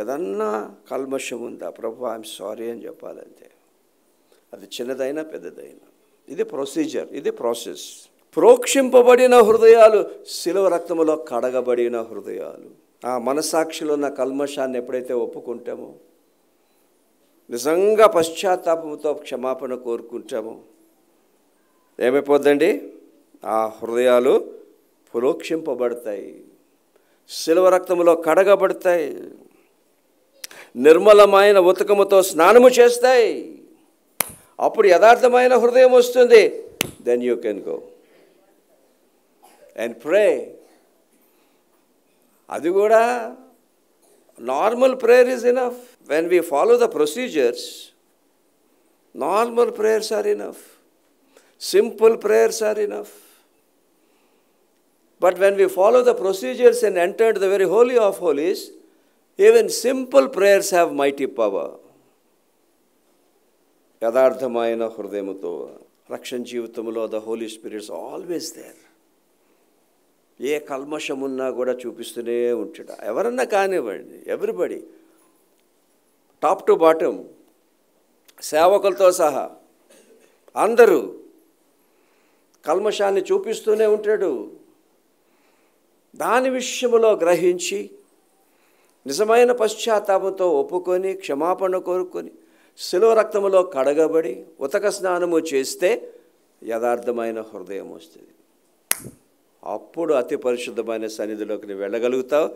ఏదన్నా కల్మషం ఉందా ప్రభు, ఐఎమ్ సారీ అని చెప్పాలంతే. అది చిన్నదైనా పెద్దదైనా. ఇది ప్రొసీజర్, ఇది ప్రాసెస్. ప్రోక్షింపబడిన హృదయాలు, శిలువ రక్తములో కడగబడిన హృదయాలు. ఆ మనసాక్షిలో ఉన్న కల్మషాన్ని ఎప్పుడైతే ఒప్పుకుంటామో, నిజంగా పశ్చాత్తాపంతో క్షమాపణ కోరుకుంటామో, ఏమైపోద్దండి? ఆ హృదయాలు ప్రోక్షింపబడతాయి, శిలువ రక్తములో కడగబడతాయి, నిర్మలమైన ఉతకముతో స్నానము చేస్తాయి. అప్పుడు యథార్థమైన హృదయం వస్తుంది. Then you can go and pray. అది కూడా normal prayer is enough. When we follow the procedures, normal prayers are enough, simple prayers are enough. But when we follow the procedures and enter into the very holy of holies, even simple prayers have mighty power. యథార్థమైన హృదయముతో రక్షణ జీవితంలో the holy spirits always there. ఏ కల్మషం ఉన్నా కూడా చూపిస్తూనే ఉంటాడు. ఎవరన్నా కానివ్వండి, ఎవ్రీబడి టాప్ టు బాటమ్, సేవకులతో సహా అందరూ కల్మషాన్ని చూపిస్తూనే ఉంటాడు. దాని విషయంలో గ్రహించి నిజమైన పశ్చాత్తాపంతో ఒప్పుకొని క్షమాపణ కోరుకొని శిలువ రక్తములో కడగబడి ఉతక స్నానము చేస్తే యథార్థమైన హృదయం వస్తుంది. అప్పుడు అతి పరిశుద్ధమైన సన్నిధిలోకి నువ్వు వెళ్ళగలుగుతావు.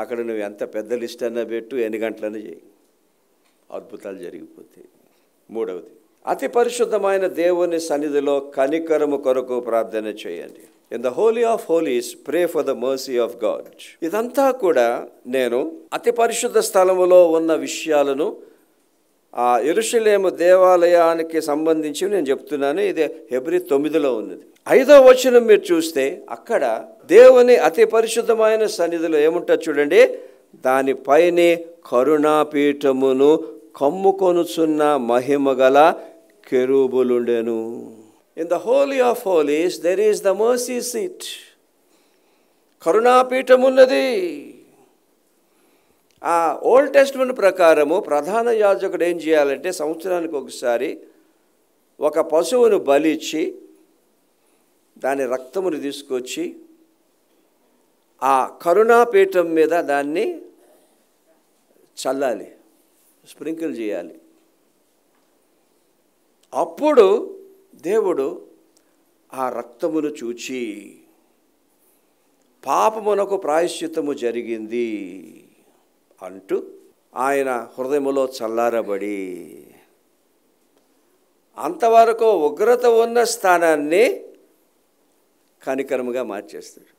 అక్కడ నువ్వు ఎంత పెద్ద లిస్ట్ అన్నా పెట్టు, ఎన్ని గంటలన్నా చేయి, అద్భుతాలు జరిగిపోతాయి. మూడవది, అతి పరిశుద్ధమైన దేవుని సన్నిధిలో కనికరము కొరకు ప్రార్థన చేయండి. In the holy of holies pray for the mercy of God. ఇదంతా కూడా నేను అతి పరిశుద్ధ స్థలములో ఉన్న విషయాలను ఆ యెరూషలేము దేవాలయానికి సంబంధించి నేను చెప్తున్నాను. ఇది హెబ్రీ 9లో ఉన్నది. 5వ వచనం మీరు చూస్తే అక్కడ దేవుని అతి పరిశుద్ధమైన సన్నిధిలో ఏముంటుంది చూడండి. దానిపైనే కరుణాపీఠమును కమ్ముకొనుచున్న మహిమగల కెరూబులుండెను. In the holy of holies there is the mercy seat. కరుణాపీఠం ఉన్నది. ఆ ఓల్డ్ టెస్ట్మెంట్ ప్రకారము ప్రధాన యాజకుడు ఏం చేయాలంటే సంవత్సరానికి ఒకసారి ఒక పశువును బలిచ్చి దాని రక్తమును తీసుకొచ్చి ఆ కరుణాపీఠం మీద దాన్ని చల్లాలి, స్ప్రింకిల్ చేయాలి. అప్పుడు దేవుడు ఆ రక్తమును చూచి పాపమునకు ప్రాయశ్చిత్తము జరిగింది అంటూ ఆయన హృదయములో చల్లారబడి అంతవరకు ఉగ్రత ఉన్న స్థానాన్ని కనికరముగా మార్చేస్తాడు.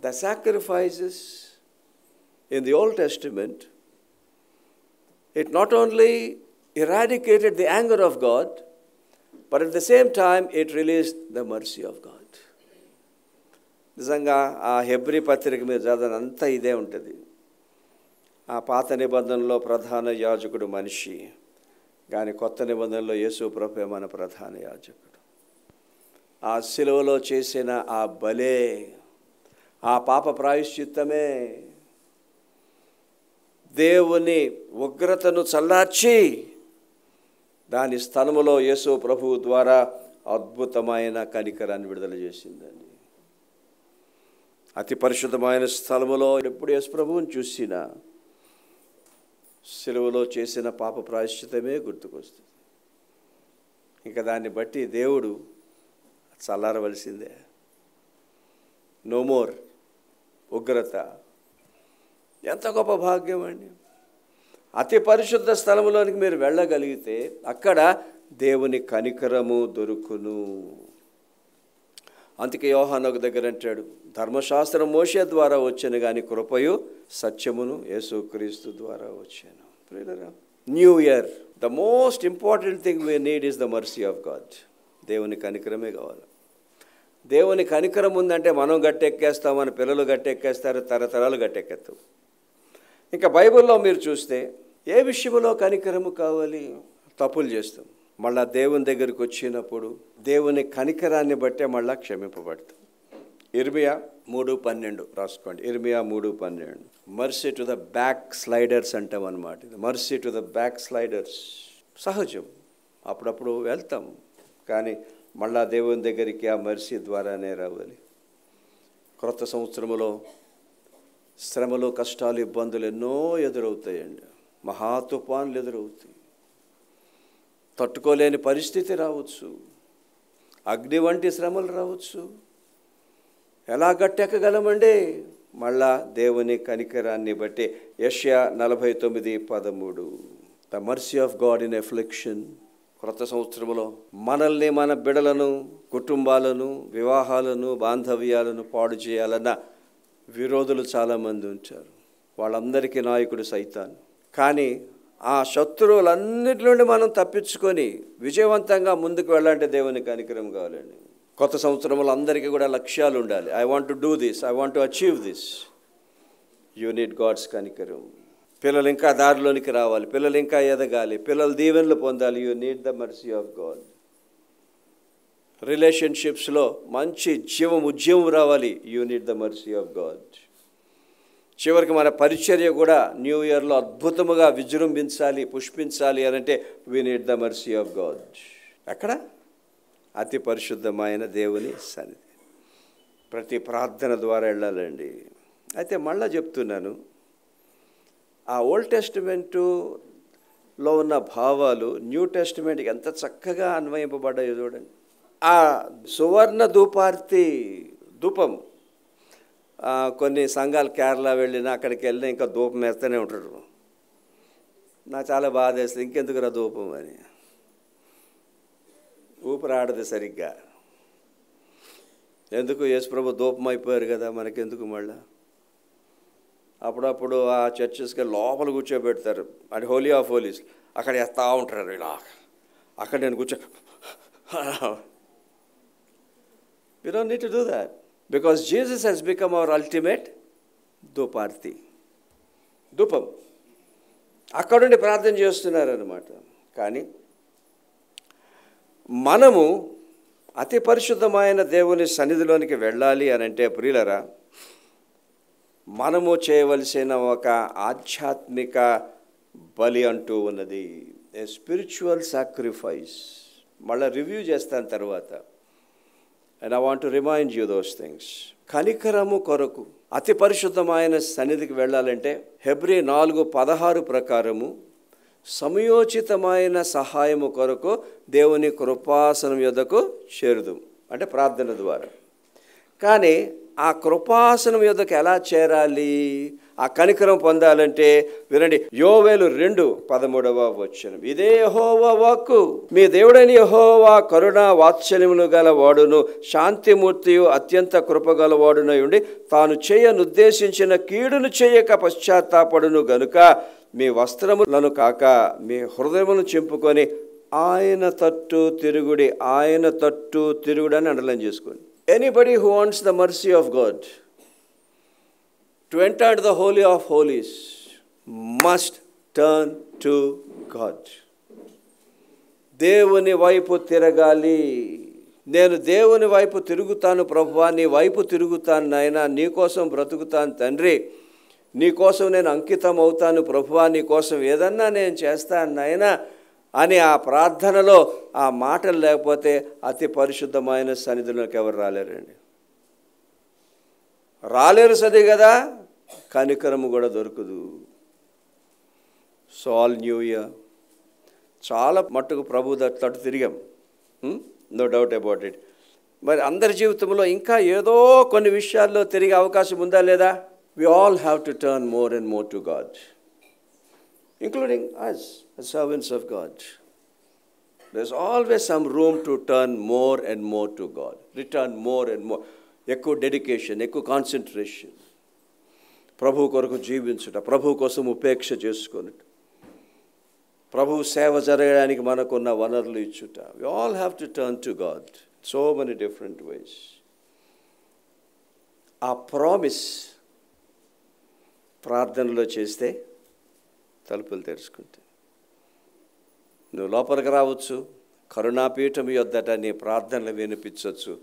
The sacrifices in the Old Testament, it not only eradicated the anger of God, but at the same time it released the mercy of God. నిజంగా ఆ హెబ్రీ పత్రిక మీద చదవనంతా ఇదే ఉంటుంది. ఆ పాత నిబంధనలో ప్రధాన యాజకుడు మనిషి, కానీ కొత్త నిబంధనలో యేసు ప్రభువే మన ప్రధాన యాజకుడు. ఆ శిలువలో చేసిన ఆ బలే, ఆ పాప ప్రాయశ్చిత్తమే దేవుని ఉగ్రతను చల్లార్చి దాని స్థలములో యేసు ప్రభువు ద్వారా అద్భుతమైన కనికరాన్ని విడుదల చేసిందండి. అతి పరిశుద్ధమైన స్థలములో ఎప్పుడు యేసు ప్రభువుని చూసినా శిలువలో చేసిన పాప ప్రాయశ్చిత్తమే గుర్తుకొస్తుంది. ఇంకా దాన్ని బట్టి దేవుడు చల్లారవలసిందే. నో మోర్ ఉగ్రత. ఎంత గొప్ప భాగ్యం అండి. అతి పరిశుద్ధ స్థలములోనికి మీరు వెళ్ళగలిగితే అక్కడ దేవుని కనికరము దొరుకును. అందుకే యోహాను ఒక దగ్గర అంటాడు, ధర్మశాస్త్రం మోషే ద్వారా వచ్చాను కానీ కృపయు సత్యమును యేసుక్రీస్తు ద్వారా వచ్చాను. New year, the most important thing we need is the mercy of God. దేవుని కనికరమే కావాలి. దేవుని కనికరం ఉందంటే మనం గట్టెక్కేస్తాం, మన పిల్లలు గట్టెక్కేస్తారు, తరతరాలు గట్టెక్కేస్తాం. ఇంకా బైబిల్లో మీరు చూస్తే ఏ విషయంలో కనికరము కావాలి? తప్పులు చేస్తాం. మళ్ళా దేవుని దగ్గరికి వచ్చినప్పుడు దేవుని కనికరాన్ని బట్టే మళ్ళా క్షమింపబడతాం. ఇర్మియా 3:12 రాసుకోండి. ఇర్మియా 3:12. Mercy to the back sliders అంటాం అన్నమాట. Mercy to the back sliders. సహజం, అప్పుడప్పుడు వెళ్తాం, కానీ మళ్ళా దేవుని దగ్గరికి ఆ మర్సీ ద్వారానే రావాలి. క్రొత్త సంవత్సరములో శ్రమలు, కష్టాలు, ఇబ్బందులు ఎన్నో ఎదురవుతాయండి. మహా తుఫాన్లు ఎదురవుతాయి. తట్టుకోలేని పరిస్థితి రావచ్చు. అగ్ని వంటి శ్రమలు రావచ్చు. ఎలా గట్టెక్కగలమండి? మళ్ళా దేవుని కనికరాన్ని బట్టి. యెషయా 49:13. The mercy of God in affliction. క్రొత్త సంవత్సరంలో మనల్ని, మన బిడలను, కుటుంబాలను, వివాహాలను, బాంధవ్యాలను పాడు చేయాలన్న విరోధులు చాలామంది ఉంటారు. వాళ్ళందరికీ నాయకుడు సైతాను. కానీ ఆ శత్రువులన్నిటి నుండి మనం తప్పించుకొని విజయవంతంగా ముందుకు వెళ్ళాలంటే దేవుని కనికరం కావాలండి. కొత్త సంవత్సరంలో అందరికీ కూడా లక్ష్యాలు ఉండాలి. I want to do this, I want to achieve this. You need God's కనికరం. పిల్లలు ఇంకా దారిలోనికి రావాలి, పిల్లలు ఇంకా ఎదగాలి, పిల్లలు దీవెనలు పొందాలి. You need the mercy of God. రిలేషన్షిప్స్లో మంచి ఉద్యమం రావాలి. You need the mercy of God. చివరికి మన పరిచర్య కూడా న్యూ ఇయర్లో అద్భుతముగా విజృంభించాలి, పుష్పించాలి అని అంటే we need the mercy of God. ఎక్కడ? అతి పరిశుద్ధమైన దేవుని సన్నిధి. ప్రతి ప్రార్థన ద్వారా వెళ్ళాలండి. అయితే మళ్ళా చెప్తున్నాను, ఆ ఓల్డ్ టెస్టిమెంటులో ఉన్న భావాలు న్యూ టెస్టిమెంట్కి ఎంత చక్కగా అన్వయింపబడ్డాయో చూడండి. ఆ సువర్ణ ధూపం కొన్ని సంఘాలు కేరళ వెళ్ళినా అక్కడికి వెళ్ళినా ఇంకా ధూపం వేస్తూనే ఉంటారు. నాకు చాలా బాధ వేస్తుంది, ఇంకెందుకురా ధూపం అని. ఊపిరాడదు సరిగ్గా. ఎందుకు? యేసుప్రభు ధూపం అయిపోయారు కదా, మనకెందుకు మళ్ళా? అప్పుడప్పుడు ఆ చర్చెస్కి లోపల కూర్చోబెడతారు, అది హోలీ ఆఫ్ హోలీస్, అక్కడ వేస్తూ ఉంటారు ఇలా. అక్కడ నేను We don't need to do that because Jesus has become our ultimate ధూపం. అక్కడుండి ప్రార్థన చేస్తున్నారన్నమాట. కానీ మనము అతి పరిశుద్ధమైన దేవుని సన్నిధిలోనికి వెళ్ళాలి అని అంటే ప్రియులరా, మనము చేయవలసిన ఒక ఆధ్యాత్మిక బలి అంటూ ఉన్నది, ఏ స్పిరిచువల్ సాక్రిఫైస్. మళ్ళీ రివ్యూ చేస్తాను తర్వాత. And I want to remind you those things. కనికరము కొరకు అతి పరిశుద్ధమైన సన్నిధికి వెళ్ళాలంటే హెబ్రీ 4:16 ప్రకారము సమయోచితమైన సహాయము కొరకు దేవుని కృపాసనం యొద్దకు చేరుదు, అంటే ప్రార్థన ద్వారా. కానీ ఆ కృపాసనం యొద్దకు ఎలా చేరాలి? ఆ కనికరం పొందాలంటే వినండి, యోవేలు 2:13 ఇదే యెహోవా వాక్కు, మీ దేవుడైన యెహోవా కరుణా వాత్సల్యములు గల వాడును, శాంతిమూర్తియు అత్యంత కృపగలవాడునై ఉండి తాను చేయనుద్దేశించిన కీడును చేయక పశ్చాత్తాపడును గనుక మీ వస్త్రములను కాక మీ హృదయమును చింపుకొని ఆయన తట్టు తిరుగుడి అని అండర్లైన్ చేసుకోండి. Anybody who wants the mercy of God to enter into the holy of holies must turn to God. దేవుని వైపు తిరగాలి. నేను దేవుని వైపు తిరుగుతాను ప్రభువా, నీ వైపు తిరుగుతాను నాయనా, నీ కోసం బ్రతుకుతాను తండ్రి, నీ కోసం నేను అంకితం అవుతాను ప్రభువా, నీ కోసం ఏదన్నా నేను చేస్తాను నాయనా అని ఆ ప్రార్థనలో ఆ మాటలు లేకపోతే అతి పరిశుద్ధమైన సన్నిధిలోకి ఎవరు రాలేరండి. రాలేరు సదే కదా, కనికరము కూడా దొరకదు. సో ఆల్ న్యూ ఇయర్ చాలా మట్టుకు ప్రభు తట్టు తిరిగాం, నో డౌట్ అబౌట్ ఇట్. మరి అందరి జీవితంలో ఇంకా ఏదో కొన్ని విషయాల్లో తిరిగే అవకాశం ఉందా లేదా? We all have to turn more and more to God, including us as servants of God. There's always some room to turn more and more to God, return more and more. ఎక్కువ dedication, ఎక్కువ concentration, ప్రభు కొరకు జీవించుట, ప్రభు కోసం ఉపేక్ష చేసుకున్నట, ప్రభు సేవ జరగడానికి మనకున్న వనరులు ఇచ్చుట. We all have to turn to God so many different ways. ఆ ప్రామిస్ ప్రార్థనలో చేస్తే తలుపులు తెరుచుకుంటాయి. నువ్వు లోపలికి రావచ్చు, కరుణాపీఠం యొద్దట నీ ప్రార్థనలు వినిపించవచ్చు.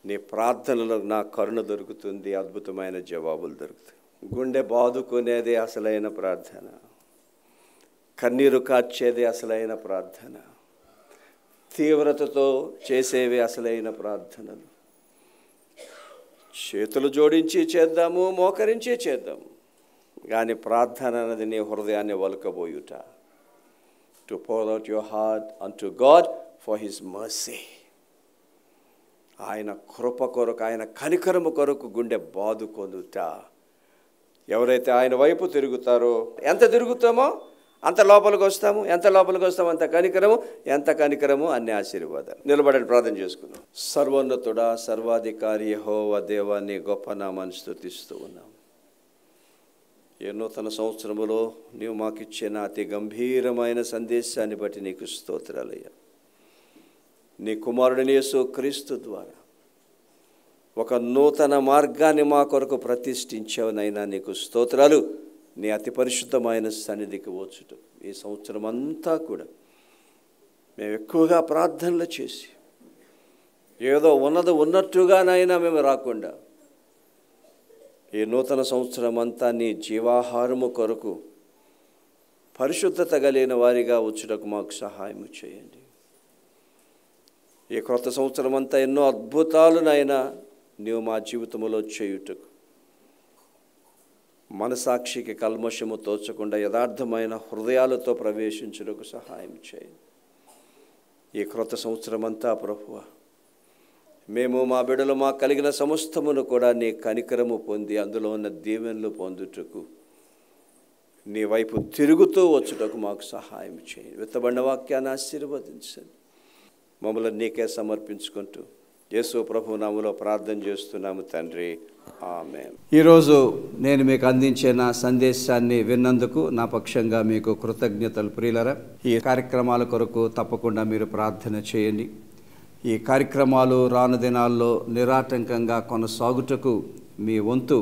నీ ప్రార్థనలో నా కరుణ దొరుకుతుంది, అద్భుతమైన జవాబులు దొరుకుతాయి. గుండె బాదుకునేది అసలైన ప్రార్థన, కన్నీరు కార్చేది అసలైన ప్రార్థన, తీవ్రతతో చేసేవి అసలైన ప్రార్థనలు. చేతులు జోడించి చేద్దాము, మోకరించి చేద్దాము, కానీ ప్రార్థన అన్నది నీ హృదయాన్ని వలకబోయుట. To pour out your heart unto God for his mercy. ఆయన కృప కొరకు, ఆయన కనికరము కొరకు గుండె బాదుకొనుట. ఎవరైతే ఆయన వైపు తిరుగుతారో, ఎంత తిరుగుతామో అంత లోపలికి వస్తాము, ఎంత లోపలికి వస్తామో అంత కనికరము, ఎంత కనికరము అన్ని ఆశీర్వాదాలు. నిలబడని ప్రార్థన చేసుకున్నాం. సర్వోన్నతుడా, సర్వాధికారి యెహోవా దేవా, నీ గొప్ప నామాన్ని స్తుతిస్తూ ఉన్నాం. ఈ నూతన సంవత్సరములో నీవు మాకిచ్చిన అతి గంభీరమైన సందేశాన్ని బట్టి నీకు స్తోత్రాలయ్యా. నీ కుమారుడిని యేసు క్రీస్తు ద్వారా ఒక నూతన మార్గాన్ని మా కొరకు ప్రతిష్ఠించావునైనా నీకు స్తోత్రాలు. నీ అతి పరిశుద్ధమైన సన్నిధికి వచ్చుట ఈ సంవత్సరం అంతా కూడా మేము ఎక్కువగా ప్రార్థనలు చేసి ఏదో ఉన్నట్టుగానైనా మేము రాకుండా ఈ నూతన సంవత్సరం అంతా నీ జీవాహారము కొరకు పరిశుద్ధత కలిగిన వారిగా వచ్చుటకు మాకు సహాయం చేయండి. ఈ క్రొత్త సంవత్సరం అంతా ఎన్నో అద్భుతాలునైనా నీవు మా జీవితంలో చేయుటకు మనసాక్షికి కల్మషము తోచకుండా యథార్థమైన హృదయాలతో ప్రవేశించుటకు సహాయం చేయండి. ఈ క్రొత్త సంవత్సరం అంతా ప్రభువా మేము మా బిడ్డలు మాకు కలిగిన సమస్తమును కూడా నీ కనికరము పొంది అందులో ఉన్న దీవెనలు పొందుటకు నీ వైపు తిరుగుతూ వచ్చుటకు మాకు సహాయం చేయండి. విత్తబడిన వాక్యాన్ని ఆశీర్వదించండి. మమ్మల్ని నీకే సమర్పించుకుంటూ యేసు ప్రభు నామములో ప్రార్థన చేస్తున్నాము తండ్రి, ఆమేన్. ఈరోజు నేను మీకు అందించే నా సందేశాన్ని విన్నందుకు నా పక్షంగా మీకు కృతజ్ఞతలు ప్రియులారా. ఈ కార్యక్రమాల కొరకు తప్పకుండా మీరు ప్రార్థన చేయండి. ఈ కార్యక్రమాలు రాను దినాల్లో నిరాటంకంగా కొనసాగుటకు మీ వంతు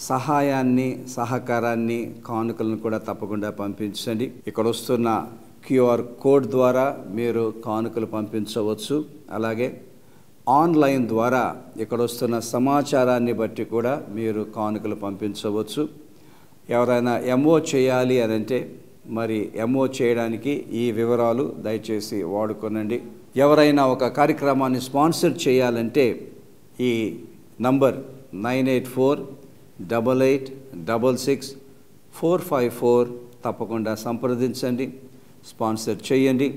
సహాయాన్ని, సహకారాన్ని, కానుకలను కూడా తప్పకుండా పంపించండి. ఇక్కడ వస్తున్న QR కోడ్ ద్వారా మీరు కానుకలు పంపించవచ్చు. అలాగే ఆన్లైన్ ద్వారా ఇక్కడ వస్తున్న సమాచారాన్ని బట్టి కూడా మీరు కానుకలు పంపించవచ్చు. ఎవరైనా MO చేయాలి అని అంటే మరి MO చేయడానికి ఈ వివరాలు దయచేసి వాడుకోనండి. ఎవరైనా ఒక కార్యక్రమాన్ని స్పాన్సర్ చేయాలంటే ఈ నంబర్ 9848866454 తప్పకుండా సంప్రదించండి, స్పాన్సర్ చేయండి.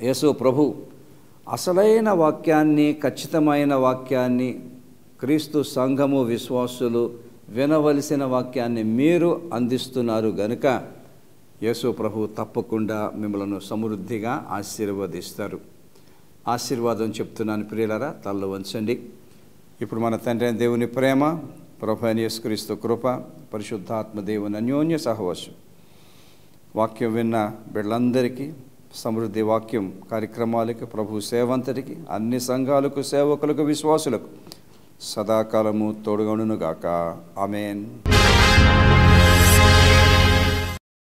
యేసు ప్రభు అసలైన వాక్యాన్ని, ఖచ్చితమైన వాక్యాన్ని, క్రీస్తు సంఘము విశ్వాసులు వినవలసిన వాక్యాన్ని మీరు అందిస్తున్నారు గనుక యేసు ప్రభు తప్పకుండా మిమ్మల్ని సమృద్ధిగా ఆశీర్వదిస్తారు. ఆశీర్వాదం చెప్తున్నాను ప్రియులారా, తల్ల వంచండి. ఇప్పుడు మన తండ్రి అయిన దేవుని ప్రేమ, ప్రభు అయిన యేసుక్రీస్తు కృప, పరిశుద్ధాత్మ దేవుని అన్యోన్య సహవాసం వాక్యం విన్న బిడ్డలందరికీ, సమృద్ధి వాక్యం కార్యక్రమాలకి, ప్రభు సేవంతటికి, అన్ని సంఘాలకు, సేవకులకు, విశ్వాసులకు సదాకాలము తోడుగొనుగాక. ఆమేన్.